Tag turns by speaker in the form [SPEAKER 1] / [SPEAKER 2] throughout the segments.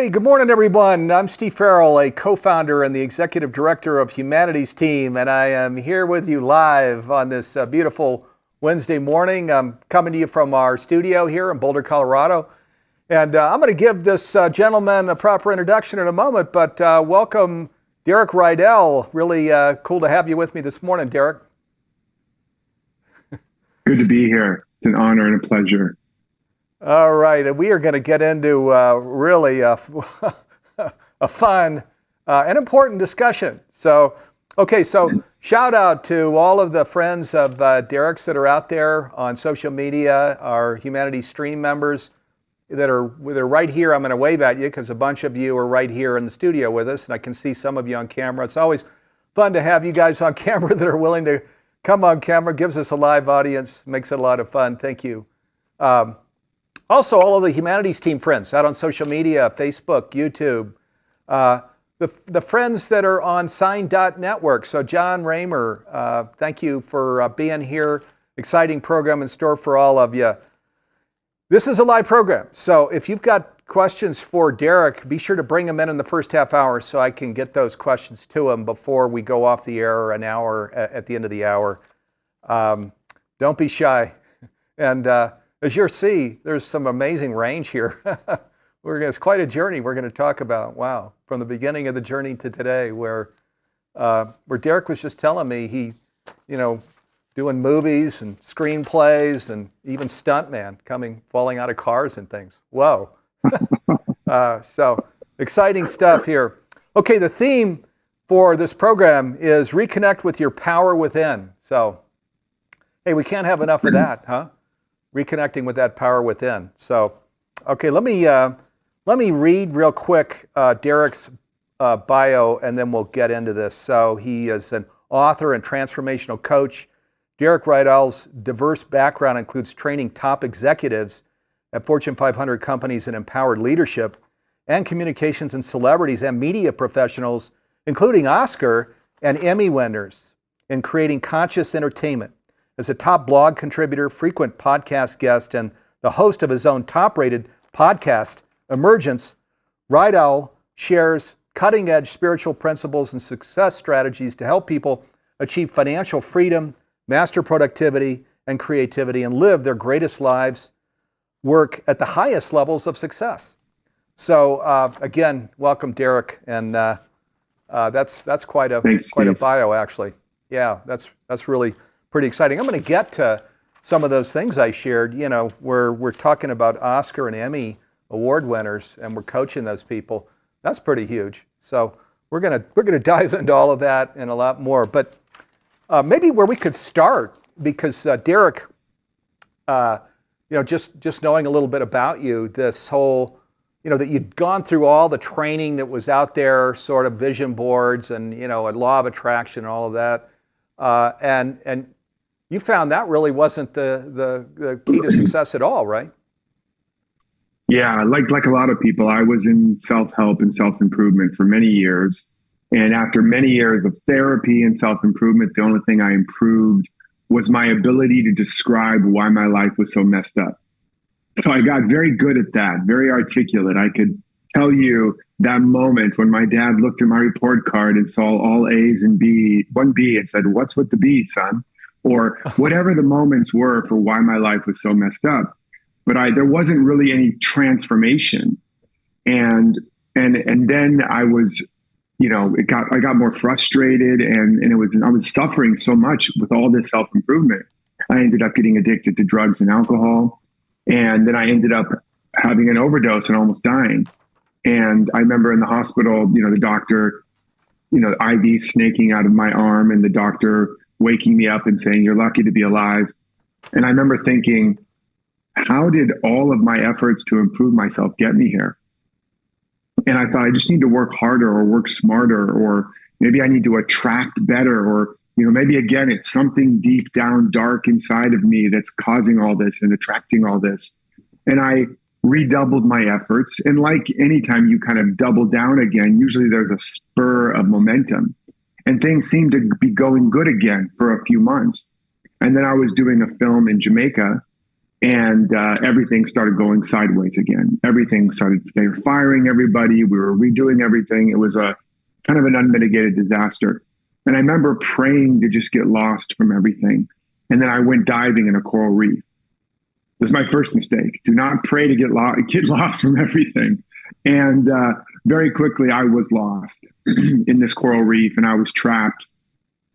[SPEAKER 1] Hey, good morning, everyone. I'm Steve Farrell, a co-founder and the executive director of Humanities Team, and I am here with you live on this beautiful Wednesday morning. I'm coming to you from our studio here in Boulder, Colorado, and I'm going to give this gentleman a proper introduction in a moment, but welcome, Derek Rydall. Really cool to have you with me this morning, Derek.
[SPEAKER 2] Good to be here. It's an honor and a pleasure.
[SPEAKER 1] All right, and we are going to get into really a fun and important discussion. So shout out to all of the friends of Derek's that are out there on social media, our Humanities Stream members they're right here. I'm going to wave at you because a bunch of you are right here in the studio with us, and I can see some of you on camera. It's always fun to have you guys on camera that are willing to come on camera. Gives us a live audience, makes it a lot of fun. Thank you. Also, all of the Humanities Team friends out on social media, Facebook, YouTube, the friends that are on Sign.network. So John Raymer, thank you for being here. Exciting program in store for all of you. This is a live program, so if you've got questions for Derek, be sure to bring them in the first half hour so I can get those questions to him before we go off the air an hour at the end of the hour. Don't be shy. And as you'll see, there's some amazing range here. It's quite a journey we're going to talk about. Wow, from the beginning of the journey to today, where Derek was just telling me he, doing movies and screenplays and even stuntman, falling out of cars and things. Whoa. So exciting stuff here. Okay, the theme for this program is reconnect with your power within. So, hey, we can't have enough of that, huh? Reconnecting with that power within. So, okay, let me read real quick Derek's bio, and then we'll get into this. So he is an author and transformational coach. Derek Rydall's diverse background includes training top executives at Fortune 500 companies in empowered leadership and communications and celebrities and media professionals, including Oscar and Emmy winners, in creating conscious entertainment. As a top blog contributor, frequent podcast guest, and the host of his own top-rated podcast, Emergence, Rydall shares cutting-edge spiritual principles and success strategies to help people achieve financial freedom, master productivity and creativity, and live their greatest lives, work at the highest levels of success. So again, welcome, Derek, and that's quite a bio, actually. Yeah, that's really pretty exciting. I'm going to get to some of those things I shared. We're talking about Oscar and Emmy award winners, and we're coaching those people. That's pretty huge. So we're gonna dive into all of that and a lot more. But maybe where we could start, because Derek, just knowing a little bit about you, this whole, that you'd gone through all the training that was out there, sort of vision boards and a law of attraction, all of that, and you found that really wasn't the key to success at all, right?
[SPEAKER 2] Yeah, like a lot of people, I was in self-help and self-improvement for many years. And after many years of therapy and self-improvement, the only thing I improved was my ability to describe why my life was so messed up. So I got very good at that, very articulate. I could tell you that moment when my dad looked at my report card and saw all A's and one B and said, "What's with the B, son?" Or whatever the moments were for why my life was so messed up. But there wasn't really any transformation. And then I was, I got more frustrated, and I was suffering so much with all this self-improvement. I ended up getting addicted to drugs and alcohol. And then I ended up having an overdose and almost dying. And I remember in the hospital, the doctor, IV snaking out of my arm, and the doctor waking me up and saying, "You're lucky to be alive." And I remember thinking, how did all of my efforts to improve myself get me here? And I thought, I just need to work harder or work smarter, or maybe I need to attract better, or, maybe again, it's something deep down, dark inside of me that's causing all this and attracting all this. And I redoubled my efforts. And like anytime you kind of double down again, usually there's a spur of momentum, and things seemed to be going good again for a few months. And then I was doing a film in Jamaica, And everything started going sideways again. They were firing everybody. We were redoing everything. It was a kind of an unmitigated disaster. And I remember praying to just get lost from everything. And then I went diving in a coral reef. This is my first mistake. Do not pray to get lost from everything. And very quickly, I was lost in this coral reef, and I was trapped.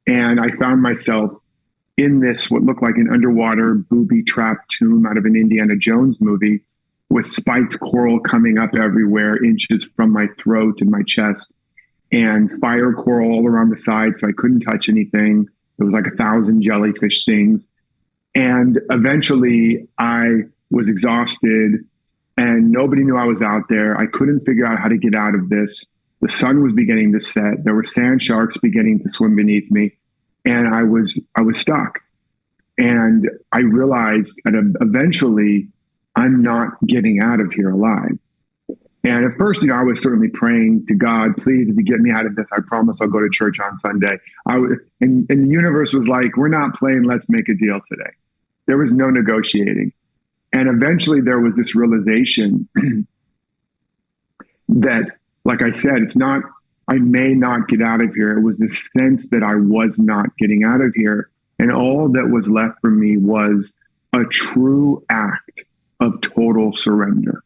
[SPEAKER 2] And I found myself in this, what looked like an underwater booby-trapped tomb out of an Indiana Jones movie, with spiked coral coming up everywhere, inches from my throat and my chest, and fire coral all around the side, so I couldn't touch anything. There was like 1,000 jellyfish stings. And eventually I was exhausted and nobody knew I was out there. I couldn't figure out how to get out of this. The sun was beginning to set. There were sand sharks beginning to swim beneath me. And I was stuck. And I realized that eventually I'm not getting out of here alive. And at first, I was certainly praying to God, please, if you get me out of this, I promise I'll go to church on Sunday. And the universe was like, we're not playing, let's make a deal today. There was no negotiating. And eventually there was this realization that, like I said, it's not, I may not get out of here. It was this sense that I was not getting out of here. And all that was left for me was a true act of total surrender.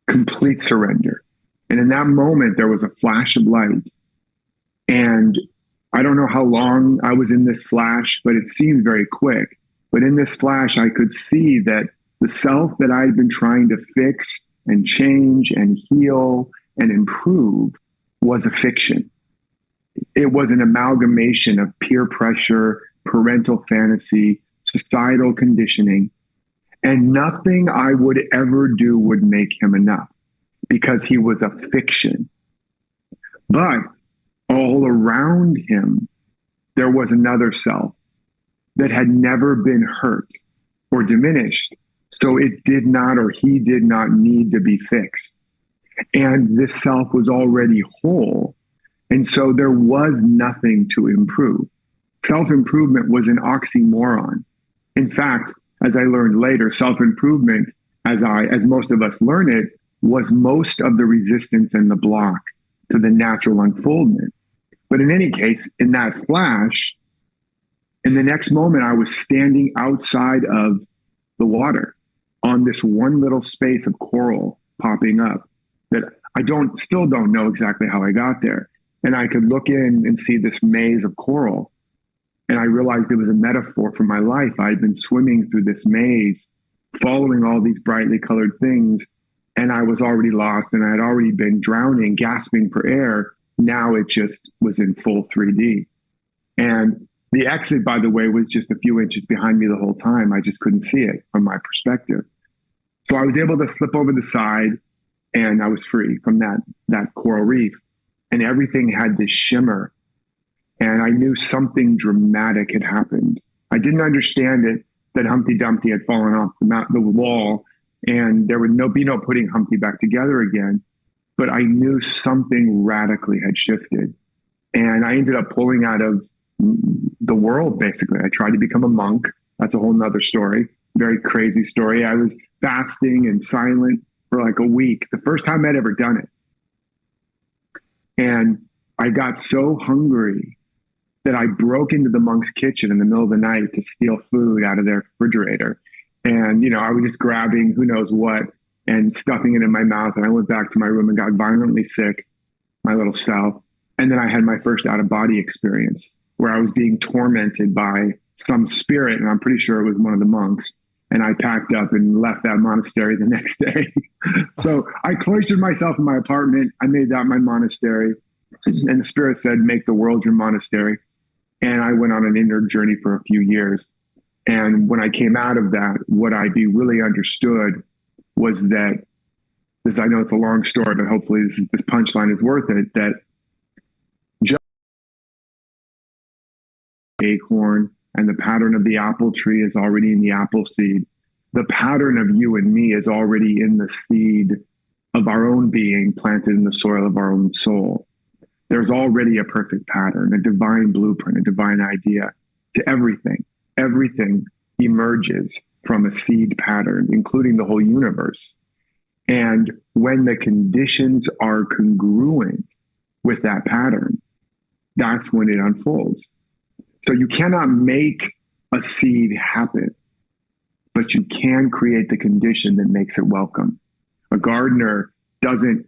[SPEAKER 2] Complete surrender. And in that moment, there was a flash of light. And I don't know how long I was in this flash, but it seemed very quick. But in this flash, I could see that the self that I had been trying to fix and change and heal and improve was a fiction. It was an amalgamation of peer pressure, parental fantasy, societal conditioning. And nothing I would ever do would make him enough because he was a fiction. But all around him, there was another self that had never been hurt or diminished. So it did not, or he did not need to be fixed. And this self was already whole. And so there was nothing to improve. Self-improvement was an oxymoron. In fact, as I learned later, self-improvement, as most of us learn it, was most of the resistance and the block to the natural unfoldment. But in any case, in that flash, in the next moment, I was standing outside of the water on this one little space of coral popping up that I still don't know exactly how I got there. And I could look in and see this maze of coral. And I realized it was a metaphor for my life. I'd been swimming through this maze, following all these brightly colored things, and I was already lost, and I had already been drowning, gasping for air. Now it just was in full 3D. And the exit, by the way, was just a few inches behind me the whole time. I just couldn't see it from my perspective. So I was able to slip over the side, and I was free from that coral reef. And everything had this shimmer. And I knew something dramatic had happened. I didn't understand it, that Humpty Dumpty had fallen off the wall and there would be no putting Humpty back together again. But I knew something radically had shifted. And I ended up pulling out of the world, basically. I tried to become a monk. That's a whole nother story. Very crazy story. I was fasting and silent for like a week. The first time I'd ever done it. And I got so hungry that I broke into the monk's kitchen in the middle of the night to steal food out of their refrigerator. And, I was just grabbing who knows what and stuffing it in my mouth. And I went back to my room and got violently sick, my little self. And then I had my first out-of-body experience where I was being tormented by some spirit. And I'm pretty sure it was one of the monks. And I packed up and left that monastery the next day. So I cloistered myself in my apartment. I made that my monastery. And the spirit said, make the world your monastery. And I went on an inner journey for a few years. And when I came out of that, what I really understood was that, I know it's a long story, but hopefully this punchline is worth it, that just the acorn and the pattern of the apple tree is already in the apple seed. The pattern of you and me is already in the seed of our own being planted in the soil of our own soul. There's already a perfect pattern, a divine blueprint, a divine idea to everything. Everything emerges from a seed pattern, including the whole universe. And when the conditions are congruent with that pattern, that's when it unfolds. So you cannot make a seed happen, but you can create the condition that makes it welcome. A gardener doesn't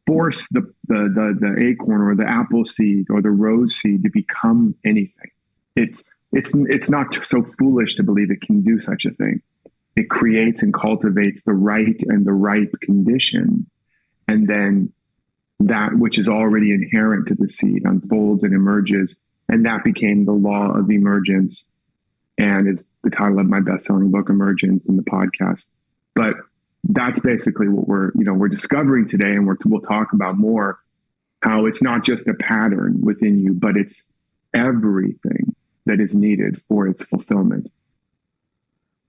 [SPEAKER 2] force the acorn or the apple seed or the rose seed to become anything. It's not so foolish to believe it can do such a thing. It creates and cultivates the right and the ripe condition, and then that which is already inherent to the seed unfolds and emerges, and that became the law of emergence, and is the title of my best-selling book, Emergence, and the podcast. But that's basically what we're discovering today, and we'll talk about more how it's not just a pattern within you, but it's everything that is needed for its fulfillment.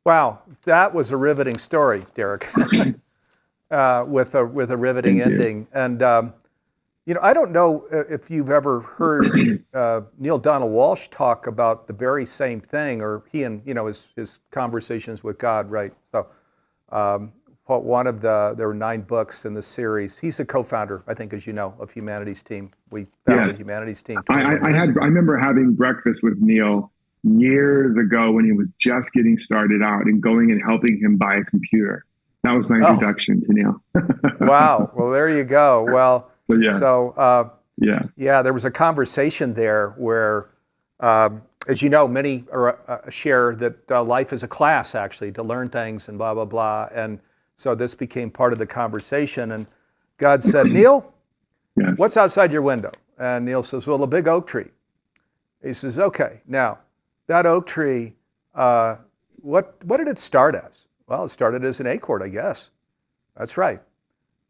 [SPEAKER 1] Wow, that was a riveting story, Derek, with a riveting ending. And I don't know if you've ever heard Neil Donald Walsh talk about the very same thing, or he and his conversations with God, right? So, there were 9 books in the series. He's a co-founder, I think, as you know, of Humanities Team. We founded Humanities Team.
[SPEAKER 2] I remember having breakfast with Neil years ago when he was just getting started out, and going and helping him buy a computer. That was my introduction to Neil.
[SPEAKER 1] Wow. Well, there you go. Well, there was a conversation there where, as you know, many share that life is a class, actually, to learn things and blah, blah, blah. And so this became part of the conversation. And God said, Neil, what's outside your window? And Neil says, well, a big oak tree. He says, okay, now, that oak tree, what did it start as? Well, it started as an acorn, I guess. That's right.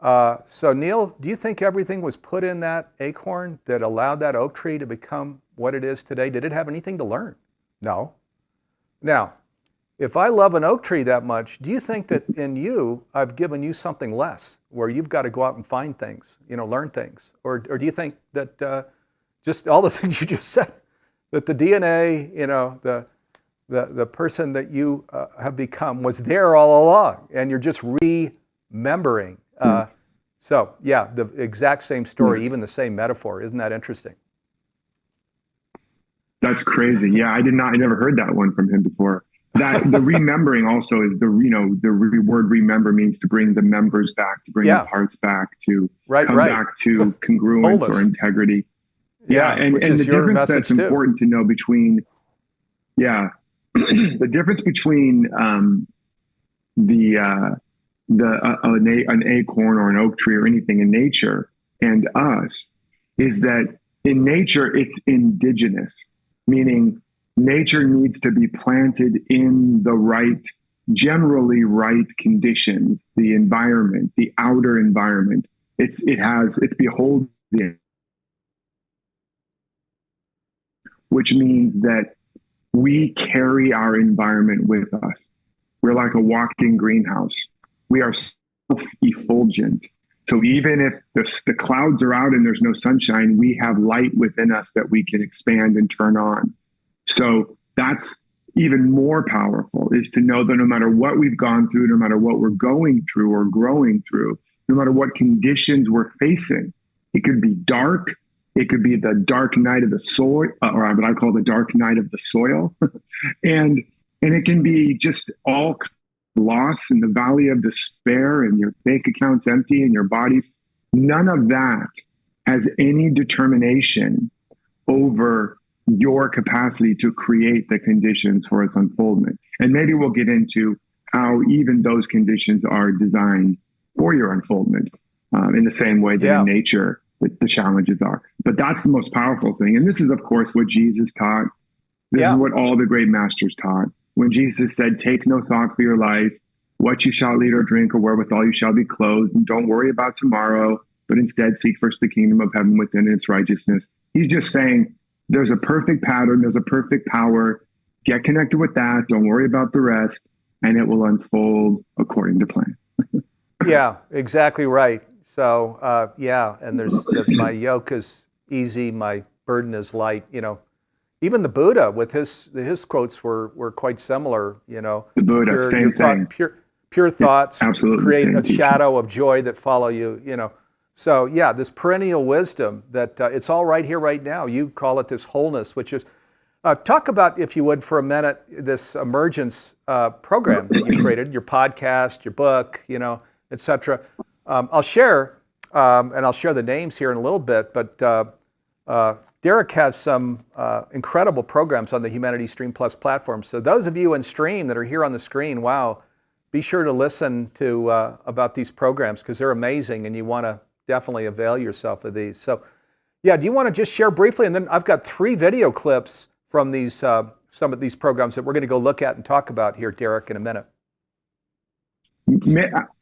[SPEAKER 1] So Neil, do you think everything was put in that acorn that allowed that oak tree to become what it is today? Did it have anything to learn? No. Now, if I love an oak tree that much, do you think that in you, I've given you something less, where you've got to go out and find things, learn things? Or do you think that just all the things you just said, that the DNA, the person that you have become was there all along, and you're just remembering. So yeah, the exact same story, even the same metaphor. Isn't that interesting?
[SPEAKER 2] That's crazy. Yeah, I never heard that one from him before. That the remembering also is the word remember means to bring the members back, to bring the parts back, to come back to congruence or integrity. Yeah, and the difference that's important to know between, the difference between an acorn or an oak tree or anything in nature and us is that in nature it's indigenous, meaning nature needs to be planted in the generally right conditions, the environment, the outer environment. It's beholden, which means that we carry our environment with us. We're like a walking greenhouse. We are self-effulgent. So even if the clouds are out and there's no sunshine, we have light within us that we can expand and turn on. So that's even more powerful, is to know that no matter what we've gone through, no matter what we're going through or growing through, no matter what conditions we're facing, it could be dark. It could be the dark night of the soil, or what I call the dark night of the soil. and it can be just all loss in the valley of despair, and your bank account's empty and your body's. None of that has any determination over your capacity to create the conditions for its unfoldment. And maybe we'll get into how even those conditions are designed for your unfoldment in the same way that in nature the challenges are. But that's the most powerful thing. And this is, of course, what Jesus taught. This is what all the great masters taught. When Jesus said, take no thought for your life, what you shall eat or drink, or wherewithal you shall be clothed, and don't worry about tomorrow, but instead seek first the kingdom of heaven within its righteousness. He's just saying there's a perfect pattern, there's a perfect power. Get connected with that. Don't worry about the rest, and it will unfold according to plan.
[SPEAKER 1] Yeah, exactly right. So, and there's my yoke is easy, my burden is light. even the Buddha with his quotes were quite similar.
[SPEAKER 2] The Buddha,
[SPEAKER 1] Pure,
[SPEAKER 2] same
[SPEAKER 1] your
[SPEAKER 2] thing.
[SPEAKER 1] pure thoughts
[SPEAKER 2] Absolutely
[SPEAKER 1] create
[SPEAKER 2] same
[SPEAKER 1] a
[SPEAKER 2] teaching.
[SPEAKER 1] shadow of joy that follow you. So yeah, this perennial wisdom that it's all right here, right now. You call it this wholeness, which is talk about, if you would, for a minute, this Emergence program that you created, your podcast, your book, etc. I'll share, and I'll share the names here in a little bit, but Derek has some incredible programs on the Humanity Stream Plus platform. So those of you in Stream that are here on the screen, wow, be sure to listen to about these programs, because they're amazing, and you want to definitely avail yourself of these. So yeah, do you want to just share briefly? And then I've got 3 video clips from these some of these programs that we're going to go look at and talk about here, Derek, in a minute.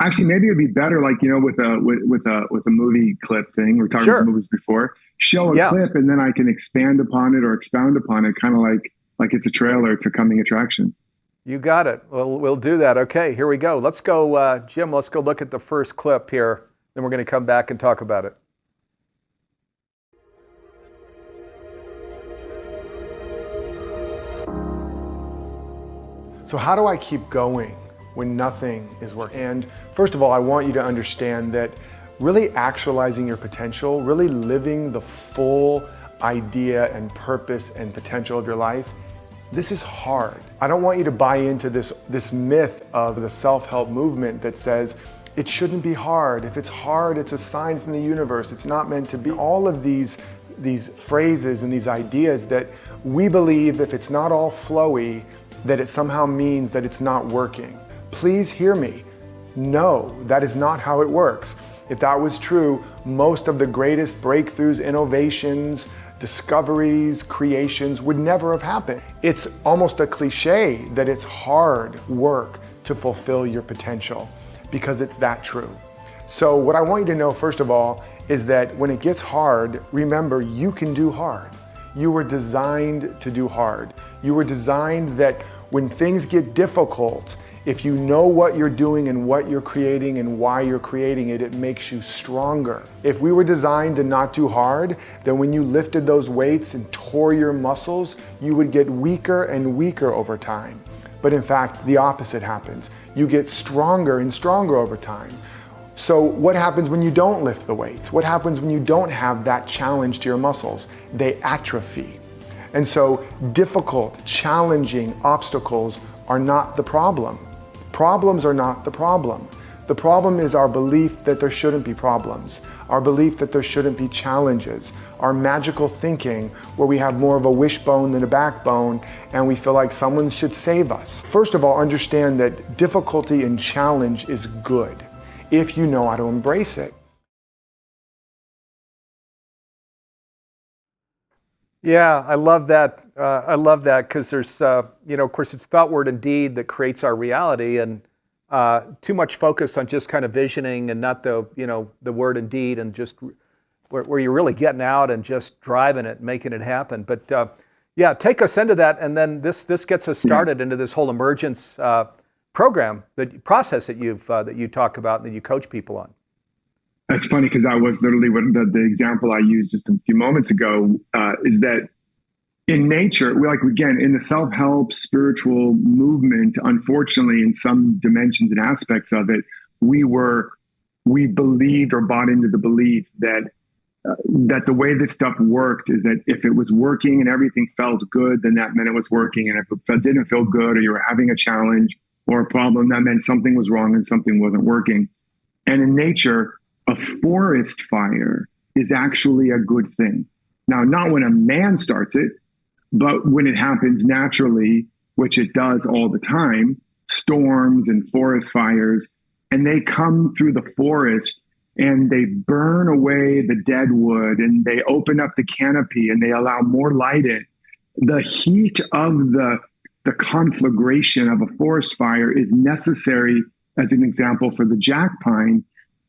[SPEAKER 2] Actually, maybe it'd be better, like, with a movie clip thing. We're talking about movies before. Show a clip, and then I can expand upon it or expound upon it, kind of like it's a trailer to coming attractions.
[SPEAKER 1] You got it. Well, we'll do that. Okay, here we go. Let's go, Jim. Let's go look at the first clip here. Then we're going to come back and talk about it.
[SPEAKER 3] So how do I keep going when nothing is working? And first of all, I want you to understand that really actualizing your potential, really living the full idea and purpose and potential of your life, this is hard. I don't want you to buy into this myth of the self-help movement that says it shouldn't be hard. If it's hard, it's a sign from the universe. It's not meant to be. All of these phrases and these ideas that we believe, if it's not all flowy, that it somehow means that it's not working. Please hear me. No, that is not how it works. If that was true, most of the greatest breakthroughs, innovations, discoveries, creations would never have happened. It's almost a cliche that it's hard work to fulfill your potential, because it's that true. So what I want you to know, first of all, is that when it gets hard, remember, you can do hard. You were designed to do hard. You were designed that when things get difficult, if you know what you're doing and what you're creating and why you're creating it, it makes you stronger. If we were designed to not do hard, then when you lifted those weights and tore your muscles, you would get weaker and weaker over time. But in fact, the opposite happens. You get stronger and stronger over time. So what happens when you don't lift the weights? What happens when you don't have that challenge to your muscles? They atrophy. And so difficult, challenging obstacles are not the problem. Problems are not the problem. The problem is our belief that there shouldn't be problems, our belief that there shouldn't be challenges, our magical thinking where we have more of a wishbone than a backbone and we feel like someone should save us. First of all, understand that difficulty and challenge is good if you know how to embrace it.
[SPEAKER 1] Yeah, I love that. I love that, because there's, of course, it's thought, word, and deed that creates our reality, and too much focus on just kind of visioning and not the word and deed, and just where you're really getting out and just driving it, making it happen. But yeah, take us into that, and then this gets us started into this whole emergence program, the process that you talk about and that you coach people on.
[SPEAKER 2] That's funny, because that was literally what the example I used just a few moments ago, is that in nature, again, in the self-help spiritual movement, unfortunately, in some dimensions and aspects of it, we believed or bought into the belief that the way this stuff worked is that if it was working and everything felt good, then that meant it was working. And if it didn't feel good, or you were having a challenge or a problem, that meant something was wrong and something wasn't working. And in nature, a forest fire is actually a good thing. Now, not when a man starts it, but when it happens naturally, which it does all the time, storms and forest fires, and they come through the forest and they burn away the dead wood and they open up the canopy and they allow more light in. The heat of the conflagration of a forest fire is necessary, as an example, for the jack pine.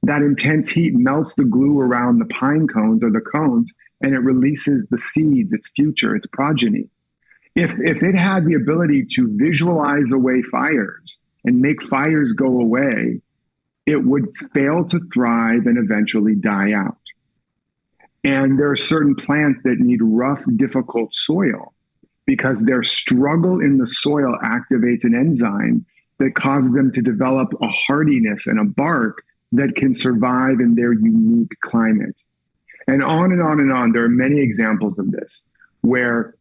[SPEAKER 2] That intense heat melts the glue around the pine cones or the cones, and it releases the seeds, its future, its progeny. If it had the ability to visualize away fires and make fires go away, it would fail to thrive and eventually die out. And there are certain plants that need rough, difficult soil. because their struggle in the soil activates an enzyme that causes them to develop a hardiness and a bark that can survive in their unique climate. And on and on and on. There are many examples of this where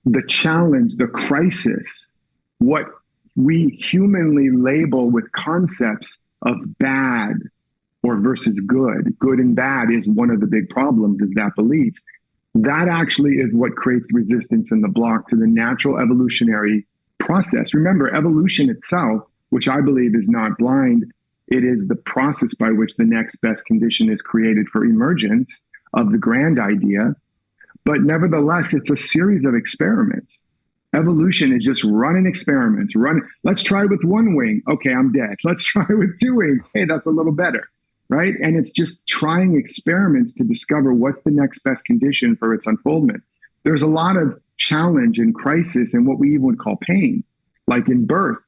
[SPEAKER 2] the challenge, the crisis, what we humanly label with concepts of bad or versus good and bad is one of the big problems, is that belief. That actually is what creates resistance and the block to the natural evolutionary process. Remember, evolution itself, which I believe is not blind, it is the process by which the next best condition is created for emergence of the grand idea. But nevertheless, it's a series of experiments. Evolution is just running experiments. Let's try with one wing. Okay, I'm dead. Let's try with two wings. Hey, that's a little better, right? And it's just trying experiments to discover what's the next best condition for its unfoldment. There's a lot of challenge and crisis and what we even would call pain, like in birth.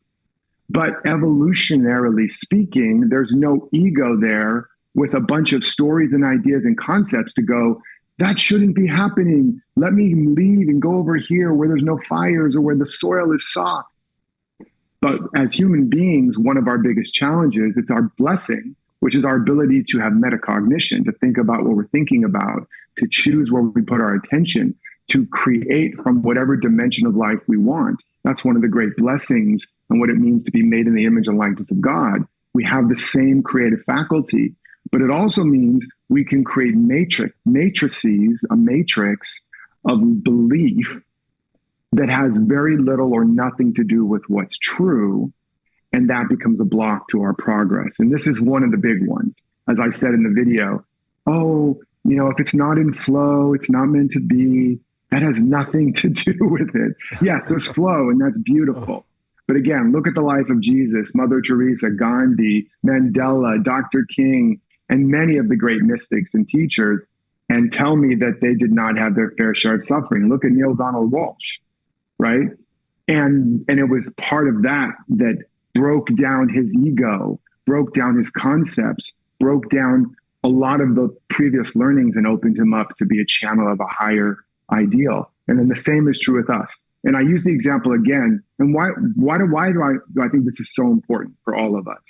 [SPEAKER 2] But evolutionarily speaking, there's no ego there with a bunch of stories and ideas and concepts to go, that shouldn't be happening. Let me leave and go over here where there's no fires or where the soil is soft. But as human beings, one of our biggest challenges, it's our blessing, which is our ability to have metacognition, to think about what we're thinking about, to choose where we put our attention, to create from whatever dimension of life we want. That's one of the great blessings and what it means to be made in the image and likeness of God. We have the same creative faculty, but it also means we can create matrices, a matrix of belief that has very little or nothing to do with what's true. And that becomes a block to our progress. And this is one of the big ones. As I said in the video, if it's not in flow, it's not meant to be. That has nothing to do with it. Yes, there's flow, and that's beautiful. But again, look at the life of Jesus, Mother Teresa, Gandhi, Mandela, Dr. King, and many of the great mystics and teachers, and tell me that they did not have their fair share of suffering. Look at Neil Donald Walsh, right? And it was part of that broke down his ego, broke down his concepts, broke down a lot of the previous learnings and opened him up to be a channel of a higher ideal. And then the same is true with us. And I use the example again. And why do I think this is so important for all of us,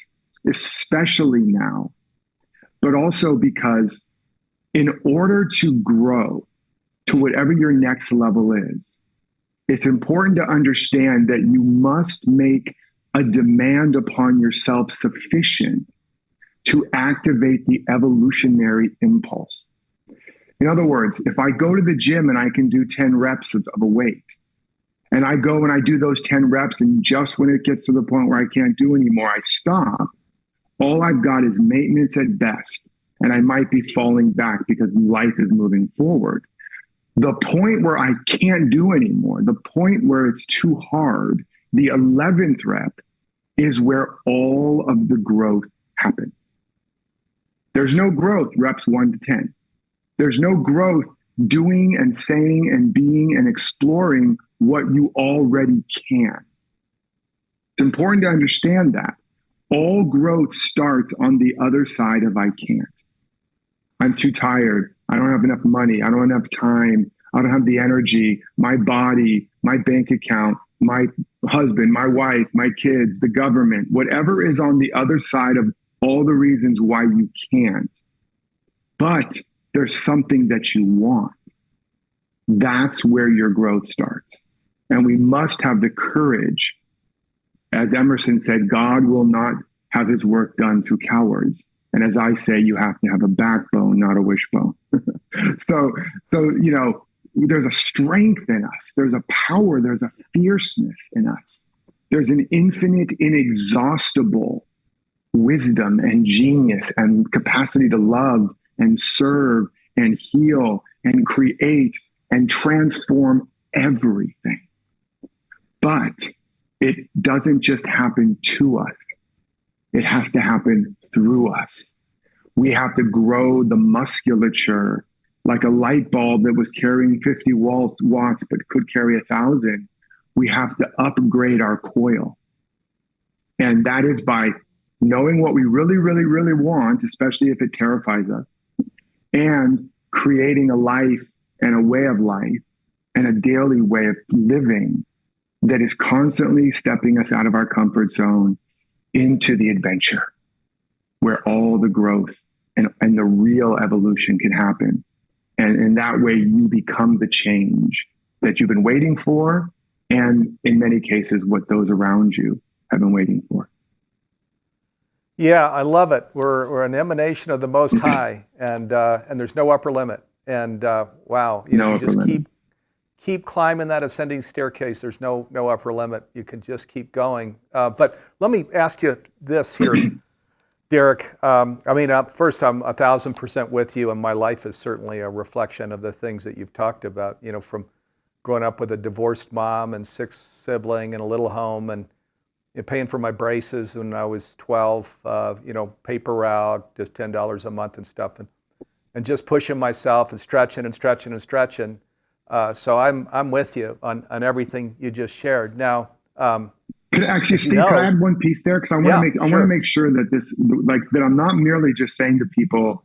[SPEAKER 2] especially now, but also because in order to grow to whatever your next level is, it's important to understand that you must make a demand upon yourself sufficient to activate the evolutionary impulse. In other words, if I go to the gym and I can do 10 reps of a weight, and I go and I do those 10 reps, and just when it gets to the point where I can't do anymore, I stop, all I've got is maintenance at best. And I might be falling back because life is moving forward. The point where I can't do anymore, the point where it's too hard, the 11th rep is where all of the growth happens. There's no growth reps 1 to 10. There's no growth doing and saying and being and exploring what you already can. It's important to understand that. All growth starts on the other side of I can't. I'm too tired. I don't have enough money. I don't have enough time. I don't have the energy, my body, my bank account, my husband, my wife, my kids, the government, whatever is on the other side of all the reasons why you can't. But there's something that you want. That's where your growth starts. And we must have the courage. As Emerson said, God will not have his work done through cowards. And as I say, you have to have a backbone, not a wishbone. So, there's a strength in us. There's a power. There's a fierceness in us. There's an infinite, inexhaustible wisdom and genius and capacity to love and serve and heal and create and transform everything. But it doesn't just happen to us. It has to happen through us. We have to grow the musculature like a light bulb that was carrying 50 watts but could carry 1,000. We have to upgrade our coil. And that is by knowing what we really, really, really want, especially if it terrifies us, and creating a life and a way of life and a daily way of living that is constantly stepping us out of our comfort zone into the adventure where all the growth and the real evolution can happen. And in that way, you become the change that you've been waiting for, and in many cases, what those around you have been waiting for.
[SPEAKER 1] Yeah, I love it. We're an emanation of the Most High, and there's no upper limit. And wow, you know, you just keep climbing that ascending staircase. There's no upper limit. You can just keep going. But let me ask you this here, Derek. I mean, first, I'm 1,000% with you, and my life is certainly a reflection of the things that you've talked about. You know, from growing up with a divorced mom and 6 siblings in a little home, and paying for my braces when I was 12. You know, paper route, just $10 a month and stuff, and just pushing myself and stretching and stretching and stretching. So I'm with you on everything you just shared. Now,
[SPEAKER 2] could actually, Steve, could I add one piece there? Because I want to make sure that that I'm not merely just saying to people,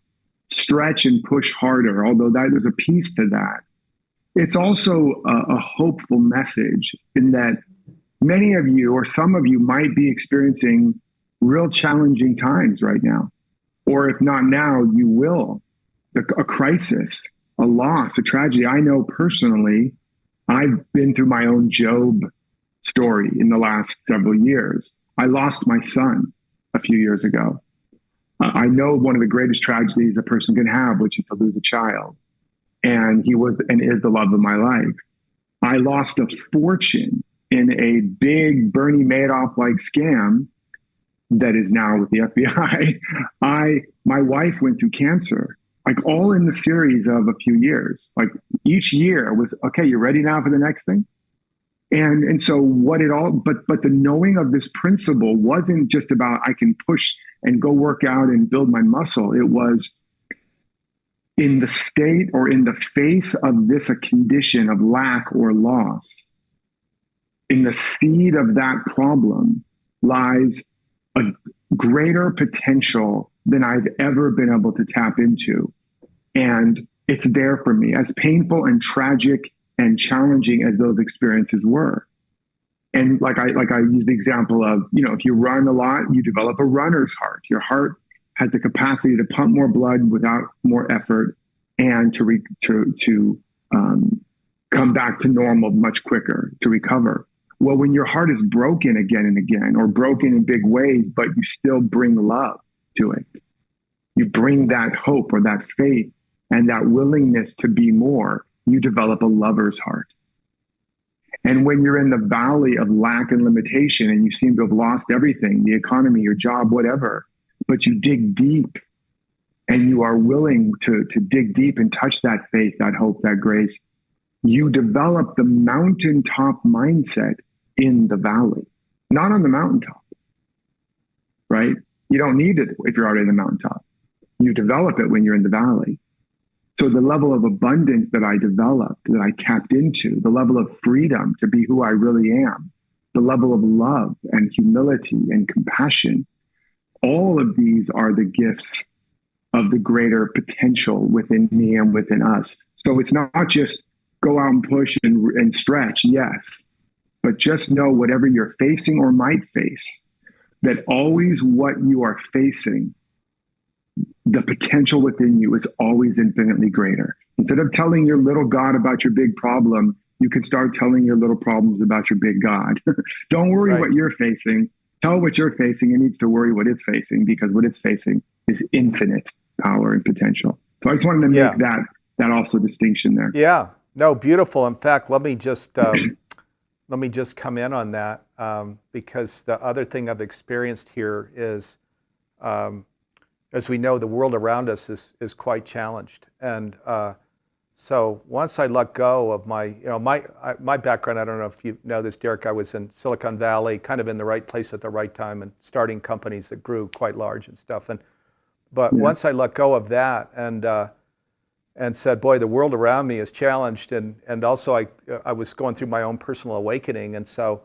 [SPEAKER 2] stretch and push harder, although there's a piece to that. It's also a hopeful message in that many of you, or some of you, might be experiencing real challenging times right now. Or if not now, you will. A crisis, a loss, a tragedy. I know personally, I've been through my own Job story in the last several years. I lost my son a few years ago. I know one of the greatest tragedies a person can have, which is to lose a child. And he was and is the love of my life. I lost a fortune in a big Bernie Madoff-like scam that is now with the FBI. My wife went through cancer, like all in the series of a few years. Like each year was, okay, you ready now for the next thing? And so what it all, but the knowing of this principle wasn't just about I can push and go work out and build my muscle. It was in the state or in the face of this, a condition of lack or loss. In the seed of that problem lies a greater potential than I've ever been able to tap into. And it's there for me, as painful and tragic and challenging as those experiences were. And like I use the example of, you know, if you run a lot, you develop a runner's heart. Your heart has the capacity to pump more blood without more effort, and to come back to normal much quicker, to recover. Well, when your heart is broken again and again, or broken in big ways, but you still bring love to it, you bring that hope or that faith and that willingness to be more, you develop a lover's heart. And when you're in the valley of lack and limitation and you seem to have lost everything, the economy, your job, whatever, but you dig deep and you are willing to dig deep and touch that faith, that hope, that grace, you develop the mountaintop mindset in the valley, not on the mountaintop, right? You don't need it if you're already in the mountaintop. You develop it when you're in the valley. So the level of abundance that I developed, that I tapped into, the level of freedom to be who I really am, the level of love and humility and compassion, all of these are the gifts of the greater potential within me and within us. So it's not just go out and push and stretch, yes, but just know whatever you're facing or might face, that always what you are facing, the potential within you is always infinitely greater. Instead of telling your little God about your big problem, you can start telling your little problems about your big God. Don't worry what you're facing. Tell what you're facing. It needs to worry what it's facing, because what it's facing is infinite power and potential. So I just wanted to make that also distinction there.
[SPEAKER 1] Yeah, no, beautiful. In fact, let me just come in on that, because the other thing I've experienced here is, as we know, the world around us is quite challenged. And so once I let go of my background, I don't know if you know this, Derek, I was in Silicon Valley, kind of in the right place at the right time and starting companies that grew quite large and stuff. But once I let go of that and said, boy, the world around me is challenged. And also I was going through my own personal awakening. And so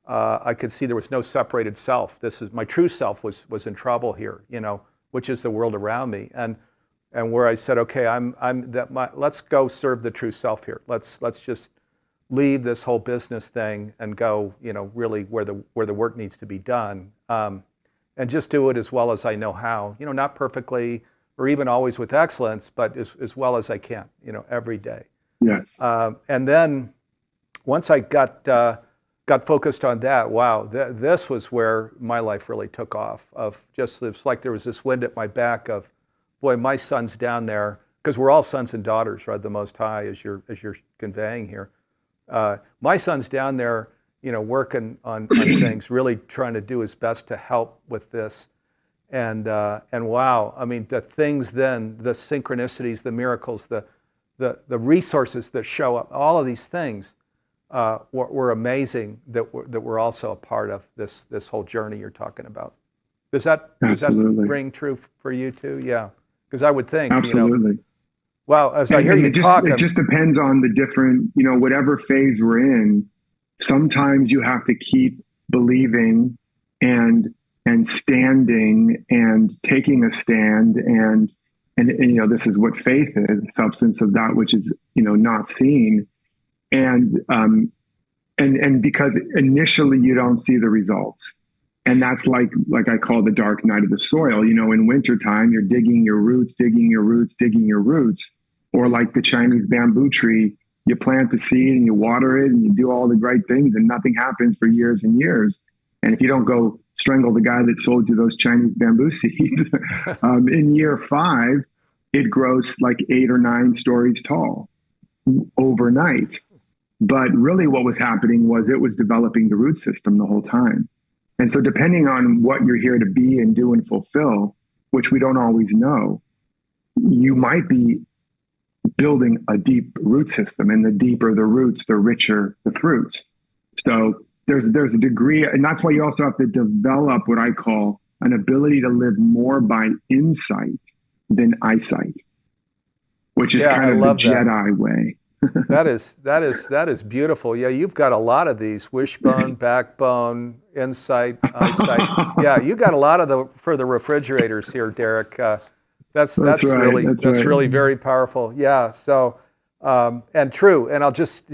[SPEAKER 1] I could see there was no separated self. This is my true self was in trouble here, you know, which is the world around me. And where I said, okay, let's go serve the true self here. Let's just leave this whole business thing and go, really where the work needs to be done, and just do it as well as I know how. Not perfectly or even always with excellence, but as well as I can. Every day.
[SPEAKER 2] Yes.
[SPEAKER 1] And then once I got focused on that, wow, this was where my life really took off. It's like there was this wind at my back of, boy, my son's down there, because we're all sons and daughters, right? The Most High, as you're conveying here. My son's down there, working on things, really trying to do his best to help with this. And wow, I mean, the things then, the synchronicities, the miracles, the resources that show up, all of these things were amazing that we're also a part of this whole journey you're talking about. Does that ring true for you too? Yeah, because I would think,
[SPEAKER 2] absolutely.
[SPEAKER 1] Wow, as I hear you talk,
[SPEAKER 2] it just depends on the different, whatever phase we're in. Sometimes you have to keep believing and standing and taking a stand and this is what faith is, the substance of that which is not seen, and because initially you don't see the results, and that's like I call the dark night of the soil. In wintertime you're digging your roots, or like the Chinese bamboo tree, you plant the seed and you water it and you do all the right things and nothing happens for years and years. And if you don't go strangle the guy that sold you those Chinese bamboo seeds, in year 5, it grows like 8 or 9 stories tall overnight. But really what was happening was it was developing the root system the whole time. And so depending on what you're here to be and do and fulfill, which we don't always know, you might be building a deep root system, and the deeper the roots, the richer the fruits. So there's a degree, and that's why you also have to develop what I call an ability to live more by insight than eyesight, which is kind of the Jedi way.
[SPEAKER 1] That is beautiful. Yeah, you've got a lot of these: wishbone, backbone, insight, eyesight. Yeah, you got a lot of for the refrigerators here, Derek. That's really very powerful. Yeah. So and true. And I'll just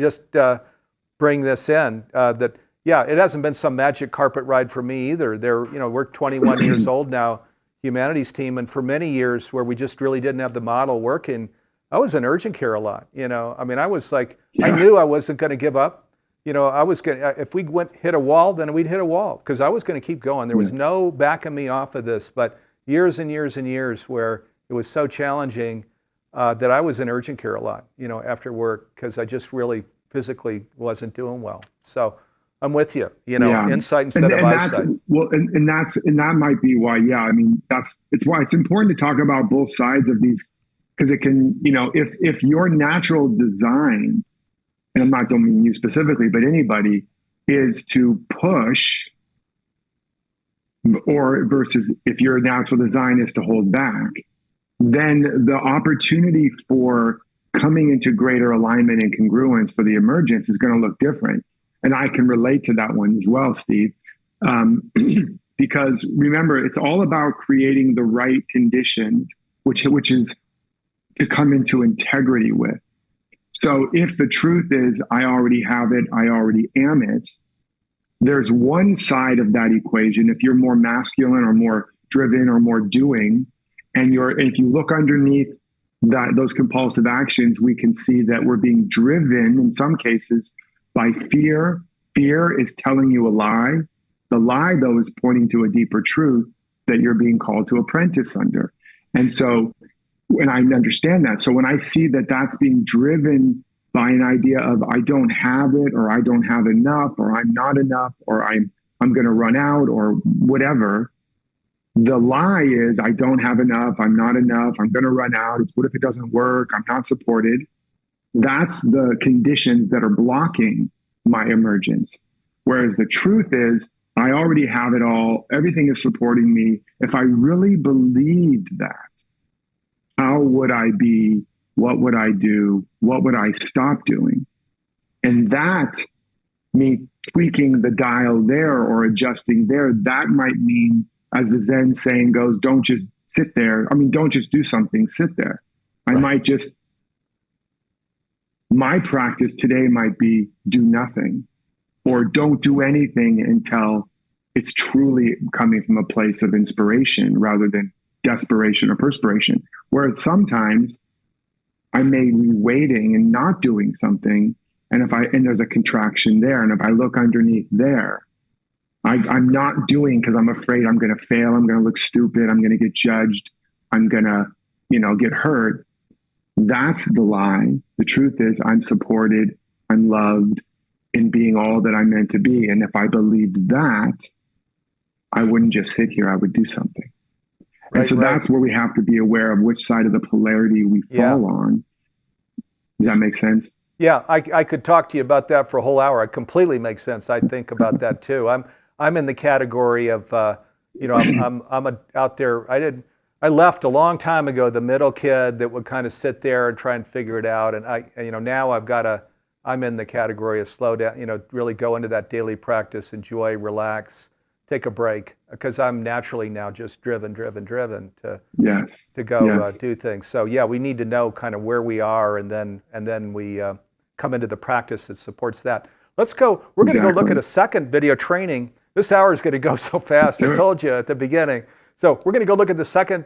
[SPEAKER 1] bring this in that. Yeah, it hasn't been some magic carpet ride for me either. We're 21 years old now, humanities team, and for many years where we just really didn't have the model working, I was in urgent care a lot. I mean, I was like, I knew I wasn't going to give up. I was going to, if we hit a wall, then we'd hit a wall, because I was going to keep going. There was no backing me off of this. But years and years and years where it was so challenging that I was in urgent care a lot, after work, because I just really physically wasn't doing well. So I'm with you, insight instead of eyesight.
[SPEAKER 2] That might be why, I mean, it's why it's important to talk about both sides of these, because it can, if your natural design, and don't mean you specifically, but anybody, is to push, or versus if your natural design is to hold back, then the opportunity for coming into greater alignment and congruence for the emergence is going to look different. And I can relate to that one as well, Steve, because remember, it's all about creating the right conditions, which is to come into integrity with. So if the truth is, I already have it, I already am it, there's one side of that equation. If you're more masculine or more driven or more doing, and if you look underneath those compulsive actions, we can see that we're being driven in some cases by fear. Fear is telling you a lie. The lie, though, is pointing to a deeper truth that you're being called to apprentice under. And so, when I understand that, so when I see that that's being driven by an idea of I don't have it, or I don't have enough, or I'm not enough, or I'm going to run out, or whatever, the lie is I don't have enough, I'm not enough, I'm going to run out. It's what if it doesn't work? I'm not supported. That's the conditions that are blocking my emergence. Whereas the truth is, I already have it all. Everything is supporting me. If I really believed that, how would I be? What would I do? What would I stop doing? And that, me tweaking the dial there or adjusting there, that might mean, as the Zen saying goes, don't just sit there. I mean, don't just do something, sit there. I might just My practice today might be do nothing, or don't do anything until it's truly coming from a place of inspiration rather than desperation or perspiration. Whereas sometimes I may be waiting and not doing something, and there's a contraction there, and if I look underneath there, I'm not doing because I'm afraid I'm going to fail, I'm going to look stupid, I'm going to get judged, I'm going to, get hurt. That's the lie. The truth is I'm supported, I'm loved, in being all that I'm meant to be. And if I believed that, I wouldn't just sit here, I would do something. And so that's where we have to be aware of which side of the polarity we fall on. Does that make sense?
[SPEAKER 1] Yeah, I could talk to you about that for a whole hour. It completely makes sense. I think about that too. I'm in the category of, I'm out there. I left a long time ago, the middle kid that would kind of sit there and try and figure it out. And now I'm in the category of slow down, really go into that daily practice, enjoy, relax, take a break, because I'm naturally now just driven to go do things. So yeah, we need to know kind of where we are, and then we come into the practice that supports that. Let's go. We're going to go look at a second video training. This hour is going to go so fast. I told you at the beginning. So we're going to go look at the second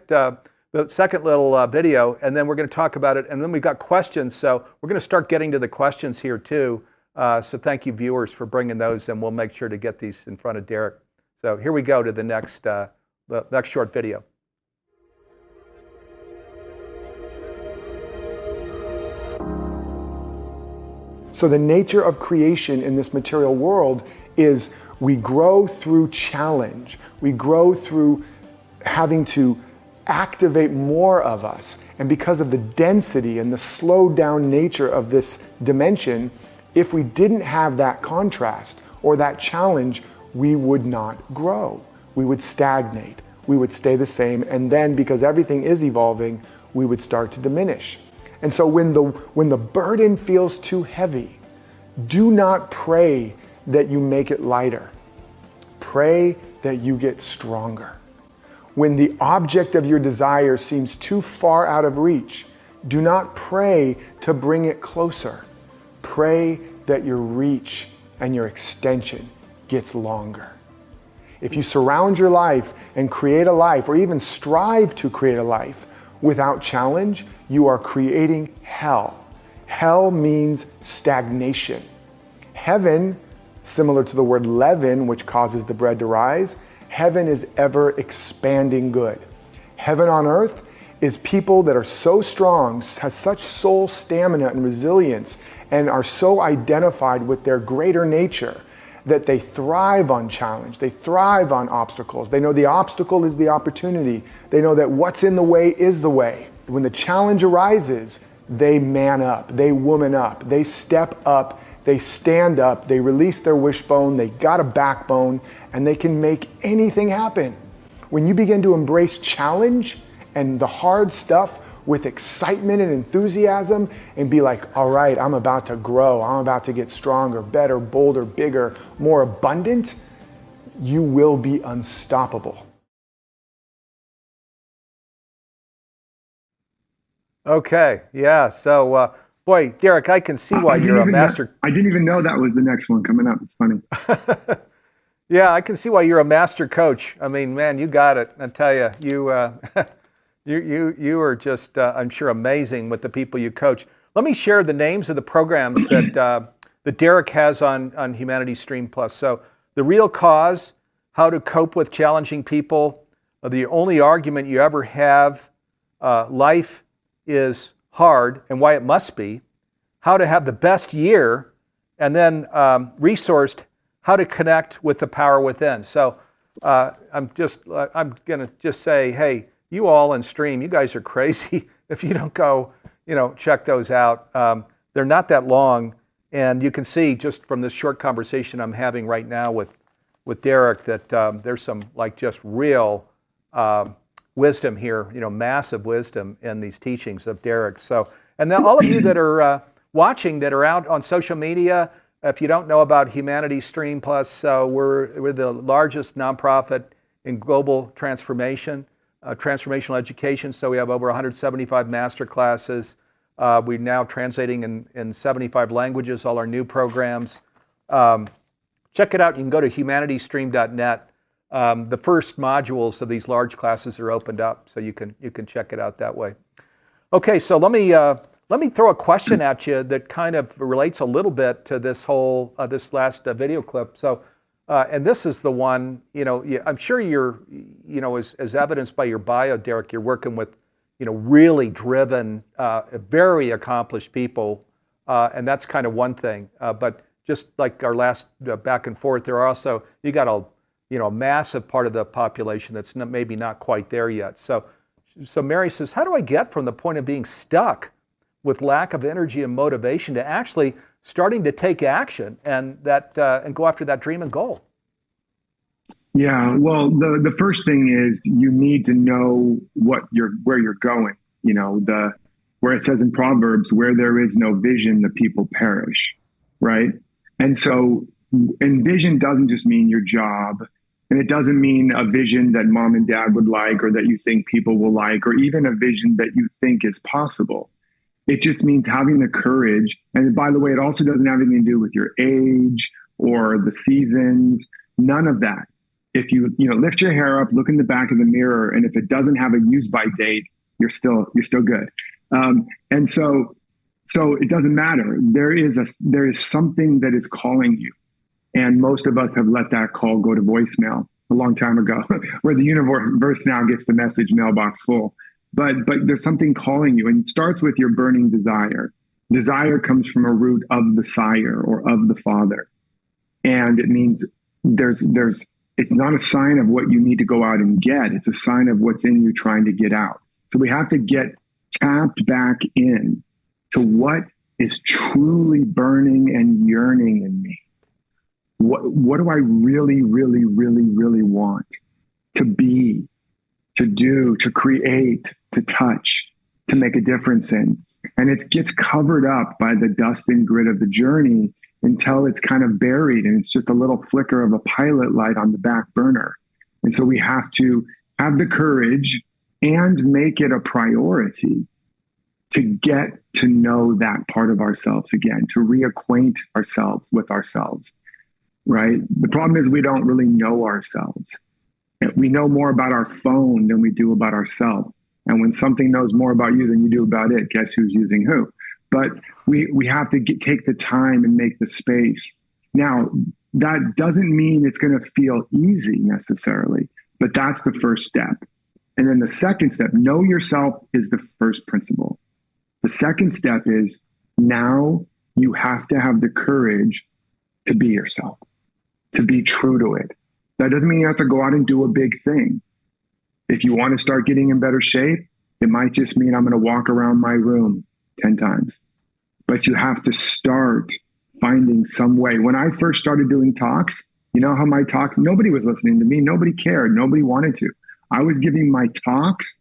[SPEAKER 1] little video, and then we're going to talk about it. And then we've got questions. So we're going to start getting to the questions here too. So thank you, viewers, for bringing those, and we'll make sure to get these in front of Derek. So here we go to the next short video.
[SPEAKER 3] So the nature of creation in this material world is we grow through challenge. We grow through having to activate more of us. And because of the density and the slowed down nature of this dimension, if we didn't have that contrast or that challenge, we would not grow. We would stagnate. We would stay the same. And then because everything is evolving, we would start to diminish. And so when the burden feels too heavy, do not pray that you make it lighter. Pray that you get stronger. When the object of your desire seems too far out of reach, do not pray to bring it closer. Pray that your reach and your extension gets longer. If you surround your life and create a life, or even strive to create a life without challenge, you are creating hell. Hell means stagnation. Heaven, similar to the word leaven, which causes the bread to rise, heaven is ever expanding good. Heaven on earth is people that are so strong, have such soul stamina and resilience, and are so identified with their greater nature that they thrive on challenge. They thrive on obstacles. They know the obstacle is the opportunity. They know that what's in the way is the way. When the challenge arises, they man up, they woman up, they step up, they stand up, they release their wishbone, they got a backbone, and they can make anything happen. When you begin to embrace challenge and the hard stuff with excitement and enthusiasm and be like, all right, I'm about to grow, I'm about to get stronger, better, bolder, bigger, more abundant, you will be unstoppable.
[SPEAKER 1] Okay, yeah. So, boy, Derek, I can see why you're a master.
[SPEAKER 2] I didn't even know that was the next one coming up. It's funny.
[SPEAKER 1] Yeah, I can see why you're a master coach. I mean, man, you got it. I tell you, you are just, I'm sure, amazing with the people you coach. Let me share the names of the programs that Derek has on Humanity Stream Plus. So, The Real Cause, How to Cope with Challenging People, The Only Argument You Ever Have, Life is Hard and Why It Must Be, How to Have the Best Year, and then resourced How to Connect with the Power Within. So I'm going to just say, hey, you all in Stream, you guys are crazy if you don't go, check those out. They're not that long, and you can see just from this short conversation I'm having right now with Derek that there's some just real wisdom here, massive wisdom in these teachings of Derek. So, and then all of you that are watching, that are out on social media, if you don't know about Humanity Stream Plus, we're the largest nonprofit in global transformation, transformational education. So we have over 175 master classes, We're now translating in 75 languages, all our new programs. Check it out. You can go to humanitystream.net. The first modules of these large classes are opened up, so you can check it out that way. Okay, so let me throw a question at you that kind of relates a little bit to this whole this last video clip. So, and this is the one, I'm sure you're, as evidenced by your bio, Derek, you're working with, really driven, very accomplished people, and that's kind of one thing. But just like our last back and forth, there are also, you got a massive part of the population that's maybe not quite there yet. So Mary says, how do I get from the point of being stuck with lack of energy and motivation to actually starting to take action and go after that dream and goal?
[SPEAKER 2] Yeah, well, the first thing is you need to know where you're going. Where it says in Proverbs, where there is no vision, the people perish, right? And so, and vision doesn't just mean your job, and it doesn't mean a vision that mom and dad would like, or that you think people will like, or even a vision that you think is possible. It just means having the courage. And by the way, it also doesn't have anything to do with your age or the seasons, none of that. If you lift your hair up, look in the back of the mirror, and if it doesn't have a use by date, you're still good. And so it doesn't matter. There is something that is calling you, and most of us have let that call go to voicemail a long time ago, where the universe now gets the message mailbox full. But there's something calling you, and it starts with your burning desire. Desire comes from a root of the sire or of the father, and it means it's not a sign of what you need to go out and get. It's a sign of what's in you trying to get out. So we have to get tapped back in to what is truly burning and yearning in me. What do I really, really, really, really want to be, to do, to create, to touch, to make a difference in? And it gets covered up by the dust and grit of the journey until it's kind of buried and it's just a little flicker of a pilot light on the back burner. And so we have to have the courage and make it a priority to get to know that part of ourselves again, to reacquaint ourselves with ourselves, right? The problem is we don't really know ourselves. We know more about our phone than we do about ourselves. And when something knows more about you than you do about it, guess who's using who? But we have to take the time and make the space. Now, that doesn't mean it's going to feel easy necessarily, but that's the first step. And then the second step, know yourself, is the first principle. The second step is now you have to have the courage to be yourself, to be true to it. That doesn't mean you have to go out and do a big thing. If you want to start getting in better shape, it might just mean I'm going to walk around my room 10 times. But you have to start finding some way. When I first started doing talks, you know how my talk, nobody was listening to me. Nobody cared. Nobody wanted to. I was giving my talks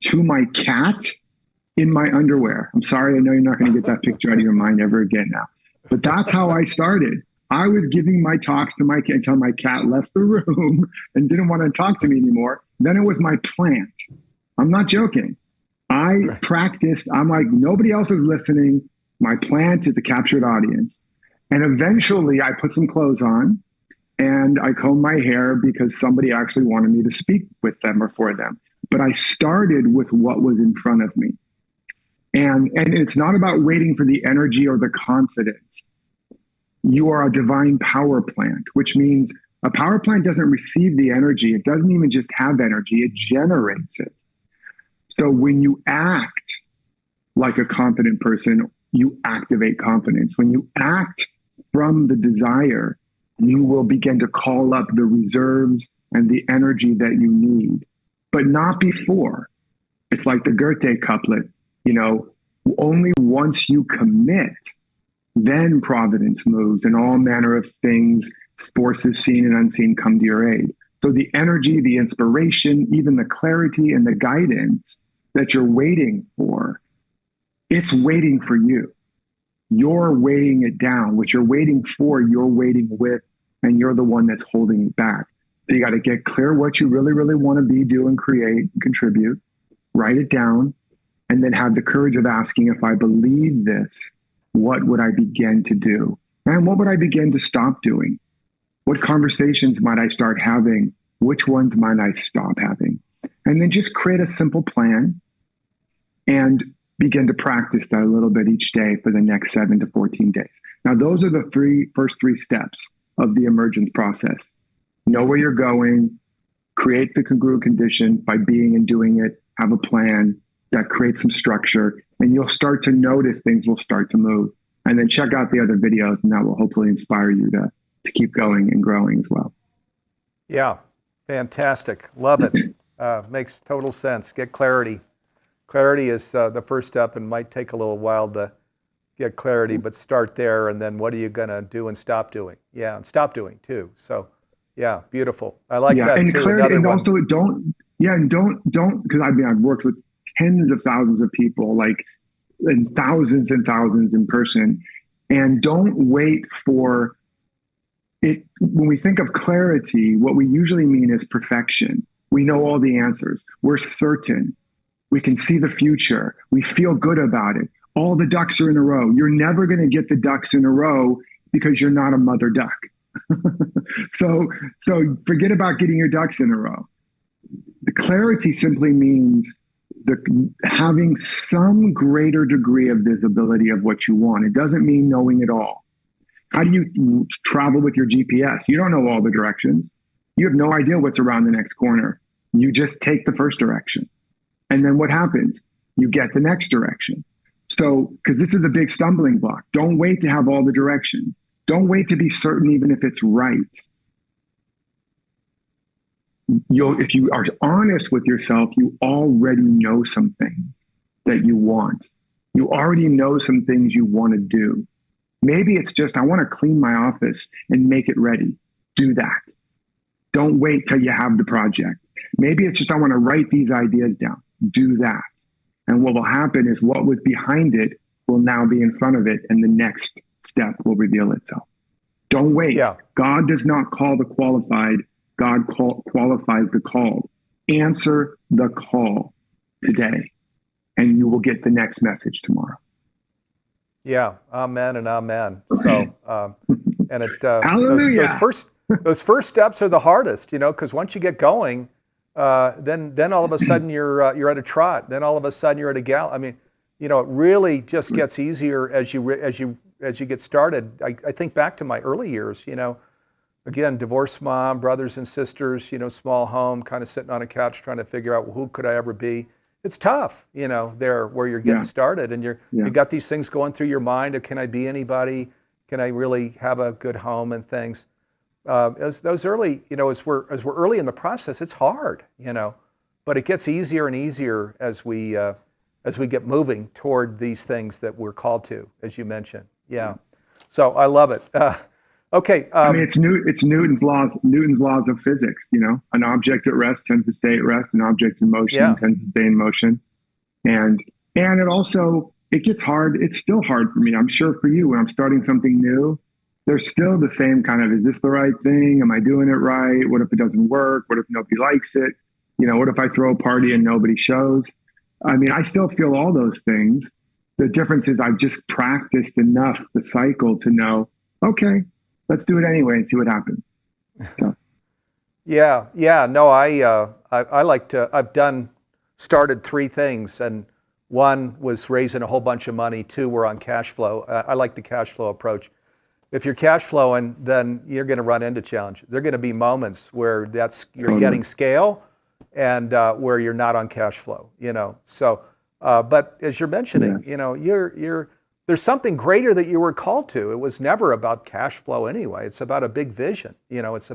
[SPEAKER 2] to my cat in my underwear. I'm sorry, I know you're not going to get that picture out of your mind ever again now. But that's how I started. I was giving my talks to my cat until my cat left the room and didn't want to talk to me anymore. Then it was my plant. I'm not joking. I practiced. I'm like, nobody else is listening. My plant is a captured audience. And eventually I put some clothes on and I combed my hair because somebody actually wanted me to speak with them or for them. But I started with what was in front of me. And it's not about waiting for the energy or the confidence. You are a divine power plant, which means a power plant doesn't receive the energy. It doesn't even just have energy, it generates it. So when you act like a confident person, you activate confidence. When you act from the desire, you will begin to call up the reserves and the energy that you need, but not before. It's like the Goethe couplet, only once you commit, then providence moves and all manner of things, forces seen and unseen, come to your aid. So the energy, the inspiration, even the clarity and the guidance that you're waiting for, it's waiting for you. You're weighing it down. What you're waiting for, you're waiting with, and you're the one that's holding it back. So you got to get clear what you really, really want to be, do, and create, and contribute. Write it down, and then have the courage of asking, if I believe this, what would I begin to do? And what would I begin to stop doing? What conversations might I start having? Which ones might I stop having? And then just create a simple plan and begin to practice that a little bit each day for the next 7 to 14 days. Now, those are the first three steps of the emergence process. Know where you're going, create the congruent condition by being and doing it, have a plan that creates some structure, and you'll start to notice things will start to move. And then check out the other videos, and that will hopefully inspire you to keep going and growing as well.
[SPEAKER 1] Yeah, fantastic. Love it. Makes total sense. Get clarity. Clarity is the first step, and might take a little while to get clarity, but start there, and then what are you going to do and stop doing? Yeah, and stop doing too. So, yeah, beauerful. I like that
[SPEAKER 2] and
[SPEAKER 1] too.
[SPEAKER 2] Clarity, and also don't, because I've worked with tens of thousands of people, and thousands in person, and don't wait for it. When we think of clarity, what we usually mean is perfection. We know all the answers. We're certain. We can see the future. We feel good about it. All the ducks are in a row. You're never going to get the ducks in a row because you're not a mother duck. So forget about getting your ducks in a row. The clarity simply means having some greater degree of visibility of what you want. It doesn't mean knowing it all. How do you travel with your GPS? You don't know all the directions. You have no idea what's around the next corner. You just take the first direction. And then what happens? You get the next direction. So, because this is a big stumbling block. Don't wait to have all the direction. Don't wait to be certain even if it's right. If you are honest with yourself, you already know something that you want. You already know some things you want to do. Maybe it's just, I want to clean my office and make it ready. Do that. Don't wait till you have the project. Maybe it's just, I want to write these ideas down. Do that. And what will happen is what was behind it will now be in front of it, and the next step will reveal itself. Don't wait.
[SPEAKER 1] Yeah.
[SPEAKER 2] God does not call the qualified. God qualifies the called. Answer the call today, and you will get the next message tomorrow.
[SPEAKER 1] Yeah, amen and amen. So, and
[SPEAKER 2] Hallelujah.
[SPEAKER 1] those first steps are the hardest, because once you get going, then all of a sudden you're at a trot. Then all of a sudden you're at a gallop. I mean, it really just gets easier as you get started. I think back to my early years. Again, divorced mom, brothers and sisters. Small home, kind of sitting on a couch trying to figure out, well, who could I ever be. It's tough, there where you're getting started, and you got these things going through your mind of, can I be anybody? Can I really have a good home and things? As those early, as we're early in the process, it's hard, but it gets easier and easier as we get moving toward these things that we're called to, as you mentioned. Yeah. So I love it. Okay.
[SPEAKER 2] I mean, it's Newton's laws of physics. An object at rest tends to stay at rest. An object in motion tends to stay in motion. And it gets hard. It's still hard for me. I'm sure for you, when I'm starting something new, there's still the same kind of, is this the right thing? Am I doing it right? What if it doesn't work? What if nobody likes it? What if I throw a party and nobody shows? I mean, I still feel all those things. The difference is I've just practiced enough the cycle to know, okay, let's do it anyway and see what happens. So.
[SPEAKER 1] Yeah. No, I like to, started 3 things, and 1 was raising a whole bunch of money. 2 were on cash flow. I like the cash flow approach. If you're cash flowing, then you're going to run into challenges. There are going to be moments where you're getting scale, and where you're not on cash flow. So, but as you're mentioning, there's something greater that you were called to. It was never about cash flow anyway. It's about a big vision. If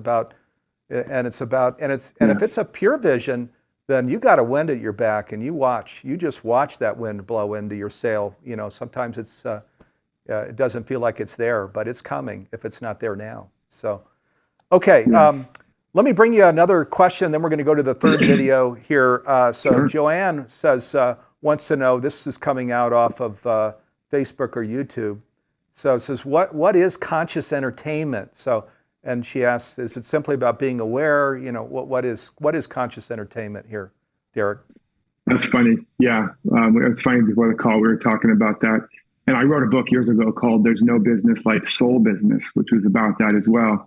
[SPEAKER 1] it's a pure vision, then you got a wind at your back, and you just watch that wind blow into your sail. Sometimes it doesn't feel like it's there, but it's coming if it's not there now. So, okay. Let me bring you another question, then we're going to go to the third video here. Sure. Joanne wants to know, this is coming out off of Facebook or YouTube. So it says, what is conscious entertainment? And she asks, is it simply about being aware? What is conscious entertainment here, Derek?
[SPEAKER 2] That's funny. Yeah. It was funny before the call, we were talking about that. And I wrote a book years ago called There's No Business Like Soul Business, which was about that as well.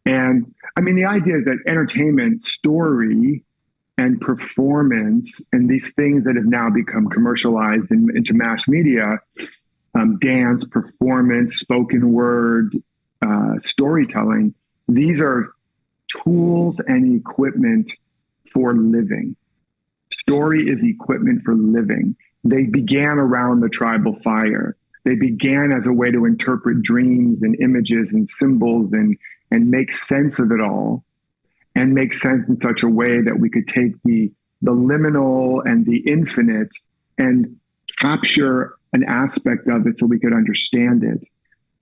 [SPEAKER 2] And I mean, the idea is that entertainment, story, and performance, and these things that have now become commercialized into mass media, dance, performance, spoken word, storytelling, these are tools and equipment for living. Story is equipment for living. They began around the tribal fire. They began as a way to interpret dreams and images and symbols and make sense of it all, and make sense in such a way that we could take the liminal and the infinite and capture an aspect of it so we could understand it.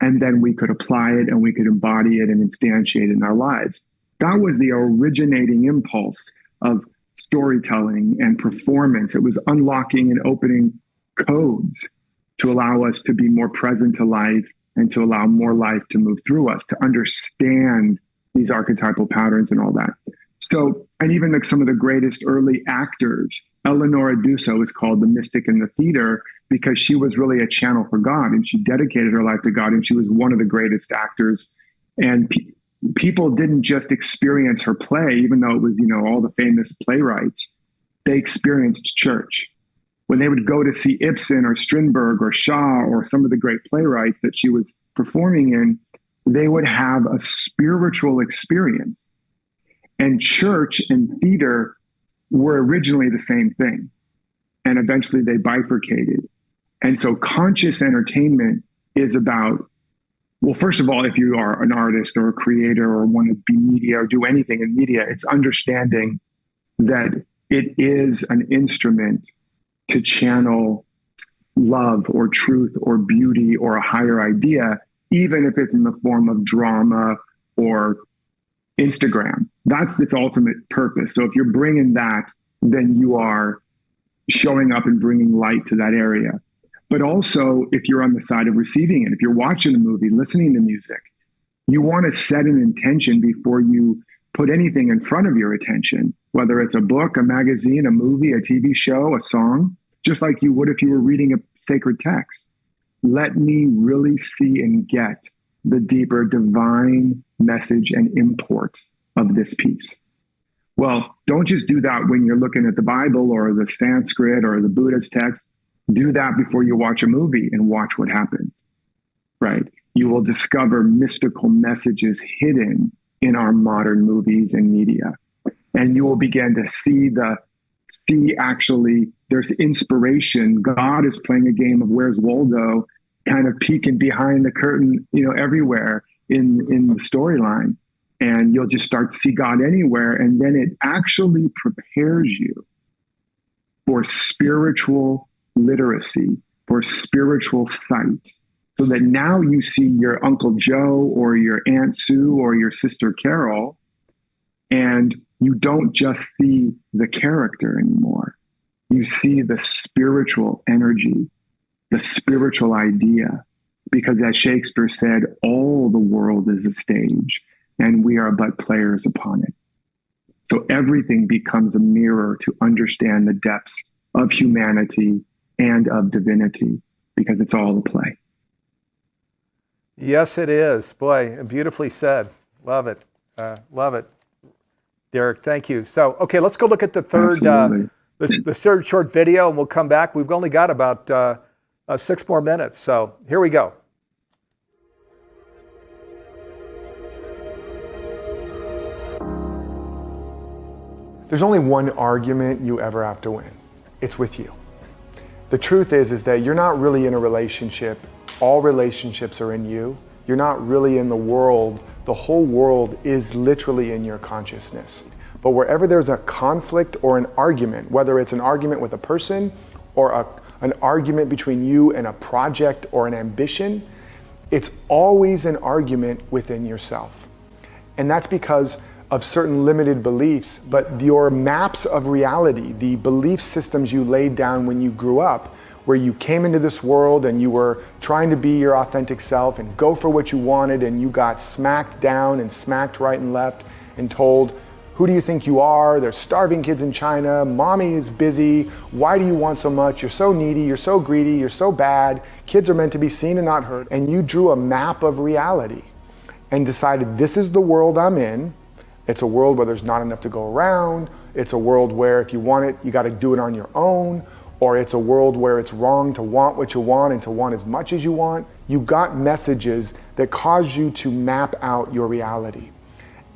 [SPEAKER 2] And then we could apply it and we could embody it and instantiate it in our lives. That was the originating impulse of storytelling and performance. It was unlocking and opening codes to allow us to be more present to life and to allow more life to move through us, to understand these archetypal patterns and all that. So, and even like some of the greatest early actors, Eleanor Aduso is called the mystic in the theater because she was really a channel for God, and she dedicated her life to God, and she was one of the greatest actors. And people didn't just experience her play, even though it was, all the famous playwrights. They experienced church. When they would go to see Ibsen or Strindberg or Shaw or some of the great playwrights that she was performing in, they would have a spiritual experience. And church and theater were originally the same thing. And eventually they bifurcated. And so conscious entertainment is about, well, first of all, if you are an artist or a creator or want to be media or do anything in media, it's understanding that it is an instrument to channel love or truth or beauty or a higher idea, even if it's in the form of drama or Instagram. That's its ultimate purpose. So if you're bringing that, then you are showing up and bringing light to that area. But also, if you're on the side of receiving it, if you're watching a movie, listening to music, you want to set an intention before you put anything in front of your attention, whether it's a book, a magazine, a movie, a TV show, a song, just like you would if you were reading a sacred text. Let me really see and get the deeper divine message and import of this piece. Well, don't just do that when you're looking at the Bible or the Sanskrit or the Buddha's text. Do that before you watch a movie and watch what happens, right? You will discover mystical messages hidden in our modern movies and media. And you will begin to see actually there's inspiration. God is playing a game of Where's Waldo, kind of peeking behind the curtain, everywhere in the storyline. And you'll just start to see God anywhere. And then it actually prepares you for spiritual literacy, for spiritual sight, so that now you see your Uncle Joe or your Aunt Sue or your Sister Carol, and you don't just see the character anymore. You see the spiritual energy, the spiritual idea, because as Shakespeare said, all the world is a stage and we are but players upon it. So everything becomes a mirror to understand the depths of humanity and of divinity, because it's all a play.
[SPEAKER 1] Yes, it is. Boy, beautifully said. Love it. Love it. Derek, thank you. So, okay, let's go look at the third, the third short video, and we'll come back. We've only got about 6 more minutes. So here we go.
[SPEAKER 3] There's only one argument you ever have to win. It's with you. The truth is that you're not really in a relationship. All relationships are in you. You're not really in the world. The whole world is literally in your consciousness. But wherever there's a conflict or an argument, whether it's an argument with a person or an argument between you and a project or an ambition, it's always an argument within yourself. And that's because of certain limited beliefs, but your maps of reality, the belief systems you laid down when you grew up, where you came into this world and you were trying to be your authentic self and go for what you wanted, and you got smacked down and smacked right and left and told, Who do you think you are? There's starving kids in China. Mommy is busy. Why do you want so much? You're so needy. You're so greedy. You're so bad. Kids are meant to be seen and not heard. And you drew a map of reality and decided, this is the world I'm in. It's a world where there's not enough to go around. It's a world where if you want it, you got to do it on your own. Or it's a world where it's wrong to want what you want and to want as much as you want. You got messages that cause you to map out your reality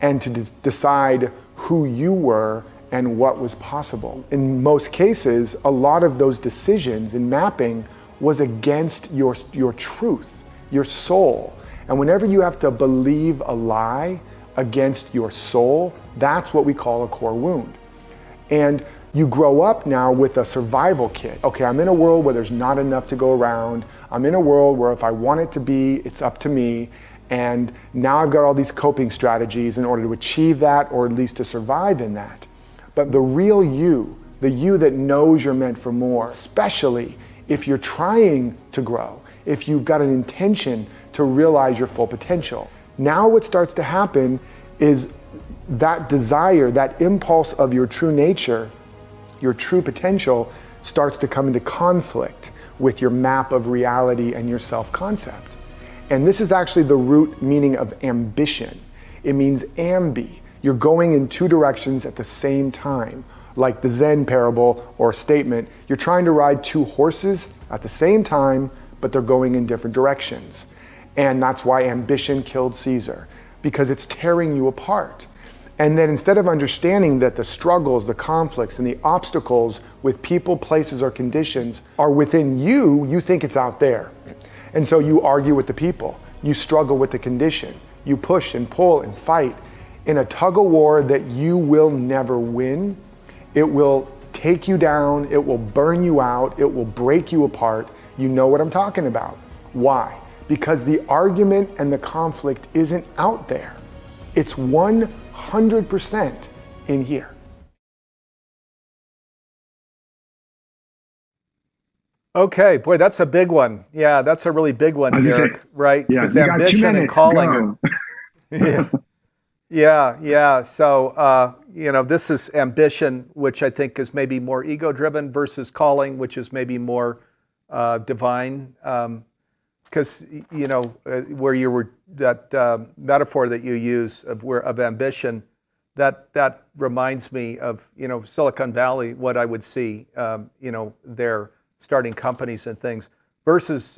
[SPEAKER 3] and to decide who you were and what was possible. In most cases, a lot of those decisions in mapping was against your truth, your soul. And whenever you have to believe a lie against your soul, that's what we call a core wound. And you grow up now with a survival kit. Okay, I'm in a world where there's not enough to go around. I'm in a world where if I want it to be, it's up to me. And now I've got all these coping strategies in order to achieve that, or at least to survive in that. But the real you, the you that knows you're meant for more, especially if you're trying to grow, if you've got an intention to realize your full potential. Now what starts to happen is that desire, that impulse of your true nature, your true potential, starts to come into conflict with your map of reality and your self-concept. And this is actually the root meaning of ambition. It means ambi. You're going in two directions at the same time. Like the Zen parable or statement, you're trying to ride two horses at the same time, but they're going in different directions. And that's why ambition killed Caesar, because it's tearing you apart. And then instead of understanding that the struggles, the conflicts, and the obstacles with people, places, or conditions are within you, you think it's out there. And so you argue with the people, you struggle with the condition, you push and pull and fight in a tug of war that you will never win. It will take you down, it will burn you out, it will break you apart. You know what I'm talking about. Why? Because the argument and the conflict isn't out there. It's 100% in here.
[SPEAKER 1] Okay, boy, that's a big one. Yeah, that's a really big one, Derek, right?
[SPEAKER 2] Yeah,
[SPEAKER 1] Because
[SPEAKER 2] you got 2
[SPEAKER 1] ambition
[SPEAKER 2] minutes,
[SPEAKER 1] and calling
[SPEAKER 2] go.
[SPEAKER 1] Yeah. So, this is ambition, which I think is maybe more ego-driven versus calling, which is maybe more divine. Because, where you were, that metaphor that you use of ambition, that reminds me of, Silicon Valley, what I would see, there starting companies and things, versus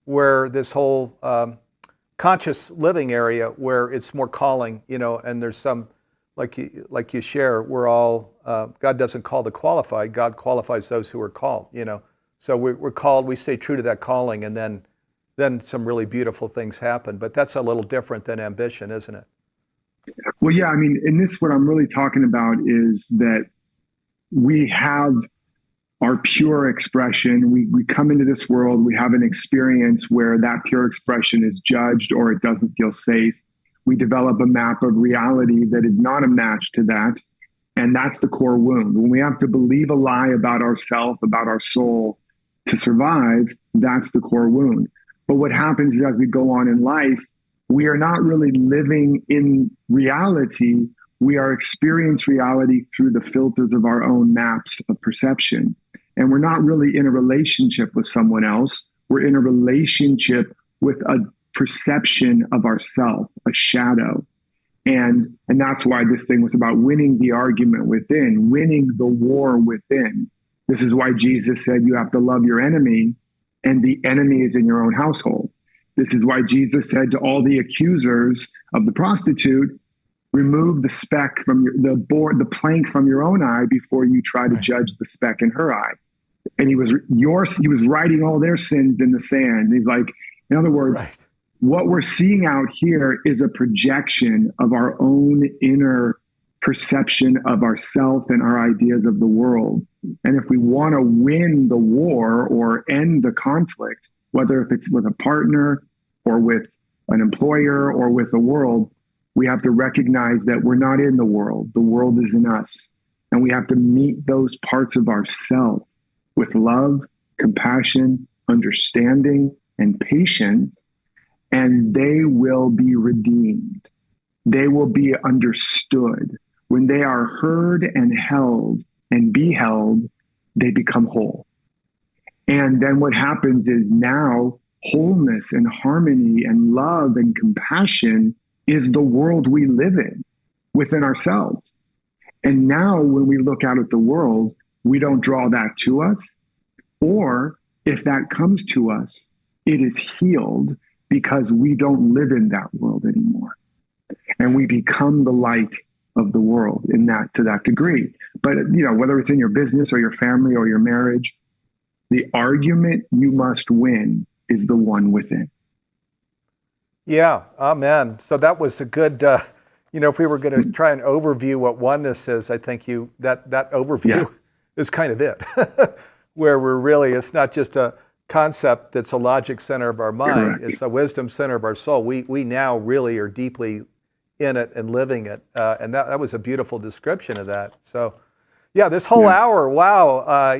[SPEAKER 1] where this whole conscious living area where it's more calling, and there's some, like you share, we're all, God doesn't call the qualified, God qualifies those who are called, So we're called, we stay true to that calling, and then some really beautiful things happen. But that's a little different than ambition, isn't it?
[SPEAKER 2] Well, yeah, I mean, in this, what I'm really talking about is that we have our pure expression. We come into this world, we have an experience where that pure expression is judged or it doesn't feel safe. We develop a map of reality that is not a match to that. And that's the core wound. When we have to believe a lie about ourselves, about our soul to survive, that's the core wound. But what happens is as we go on in life, we are not really living in reality. We are experiencing reality through the filters of our own maps of perception. And we're not really in a relationship with someone else. We're in a relationship with a perception of ourself, a shadow. And that's why this thing was about winning the argument within, winning the war within. This is why Jesus said you have to love your enemy, and the enemy is in your own household. This is why Jesus said to all the accusers of the prostitute, remove the speck from the plank from your own eye before you try to judge the speck in her eye. And he was writing all their sins in the sand. He's like, in other words, right. What we're seeing out here is a projection of our own inner perception of ourself and our ideas of the world. And if we want to win the war or end the conflict, whether if it's with a partner or with an employer or with the world, we have to recognize that we're not in the world. The world is in us. And we have to meet those parts of ourselves with love, compassion, understanding, and patience, and they will be redeemed. They will be understood. when they are heard and held and beheld, they become whole. And then what happens is now wholeness and harmony and love and compassion is the world we live in within ourselves. And now when we look out at the world, we don't draw that to us. Or if that comes to us, it is healed because we don't live in that world anymore. And we become the light of the world in that, to that degree. But, whether it's in your business or your family or your marriage, the argument you must win is the one within.
[SPEAKER 1] Yeah, amen. So that was a good, if we were going to try and overview what oneness is, I think that overview is kind of it, where it's not just a concept that's a logic center of our mind, it's a wisdom center of our soul. We now really are deeply in it and living it. And that was a beautiful description of that. So yeah, this whole hour, wow. I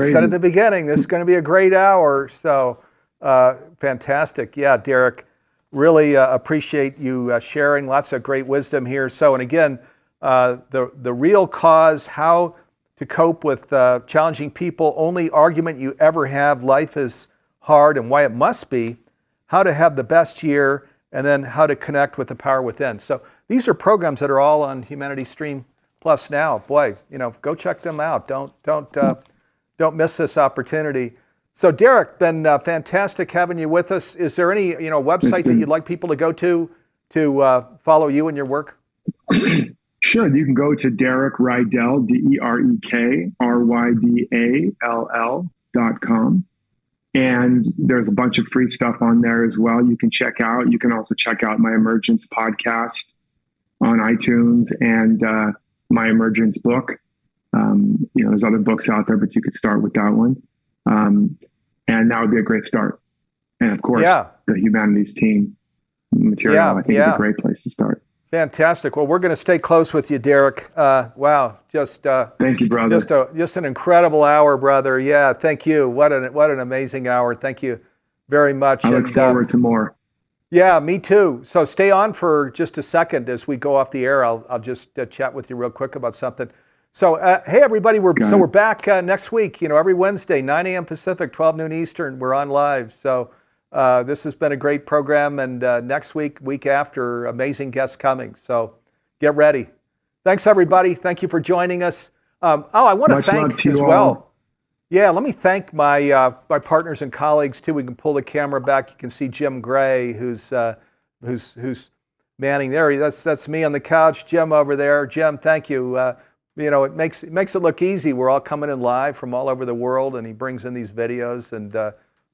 [SPEAKER 1] said at the beginning, this is going to be a great hour. So fantastic. Yeah, Derek, really appreciate you sharing lots of great wisdom here. So, and again, the real cause, how to cope with challenging people, only argument you ever have, life is hard and why it must be, how to have the best year, and then how to connect with the power within. So these are programs that are all on Humanity Stream Plus now. Boy, go check them out. Don't miss this opportunity. So Derek, been fantastic having you with us. Is there any website that you'd like people to go to follow you and your work?
[SPEAKER 2] Sure. You can go to Derek Rydall, DerekRydall.com. And there's a bunch of free stuff on there as well you can check out. You can also check out my Emergence podcast on iTunes and my Emergence book. There's other books out there, but you could start with that one. And that would be a great start. And of course, the Humanities team material, I think is a great place to start.
[SPEAKER 1] Fantastic. Well, we're going to stay close with you, Derek. Wow,
[SPEAKER 2] thank you, brother.
[SPEAKER 1] Just an incredible hour, brother. Yeah, thank you. What an amazing hour. Thank you very much.
[SPEAKER 2] I look forward to more.
[SPEAKER 1] Yeah, me too. So stay on for just a second as we go off the air. I'll just chat with you real quick about something. So hey, everybody, we're back next week. Every Wednesday, 9 a.m. Pacific, 12 noon Eastern. We're on live. So. This has been a great program, and next week after, amazing guests coming. So get ready. Thanks, everybody. Thank you for joining us. I want to thank as well. Yeah, let me thank my partners and colleagues too. We can pull the camera back. You can see Jim Gray, who's manning there. That's me on the couch. Jim over there. Jim, thank you. It makes it look easy. We're all coming in live from all over the world, and he brings in these videos and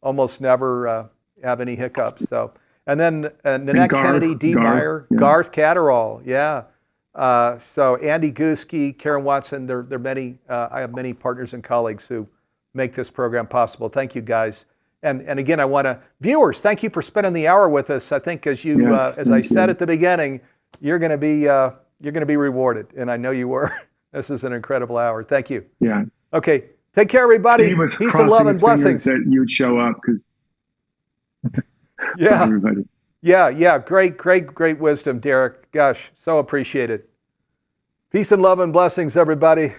[SPEAKER 1] almost never have any hiccups. So, and then Nanette Kennedy, Dee Meyer, Garth Catterall, so Andy Guski, Karen Watson. There are many. I have many partners and colleagues who make this program possible. Thank you, guys. And again, I want to viewers. Thank you for spending the hour with us. I think as I said at the beginning, you're going to be rewarded, and I know you were. This is an incredible hour. Thank you.
[SPEAKER 2] Yeah.
[SPEAKER 1] Okay. Take care, everybody. Peace and love and blessings.
[SPEAKER 2] That you'd show up because.
[SPEAKER 1] Yeah.
[SPEAKER 2] Everybody.
[SPEAKER 1] Yeah. Great wisdom, Derek. Gosh, so appreciated. Peace and love and blessings, everybody.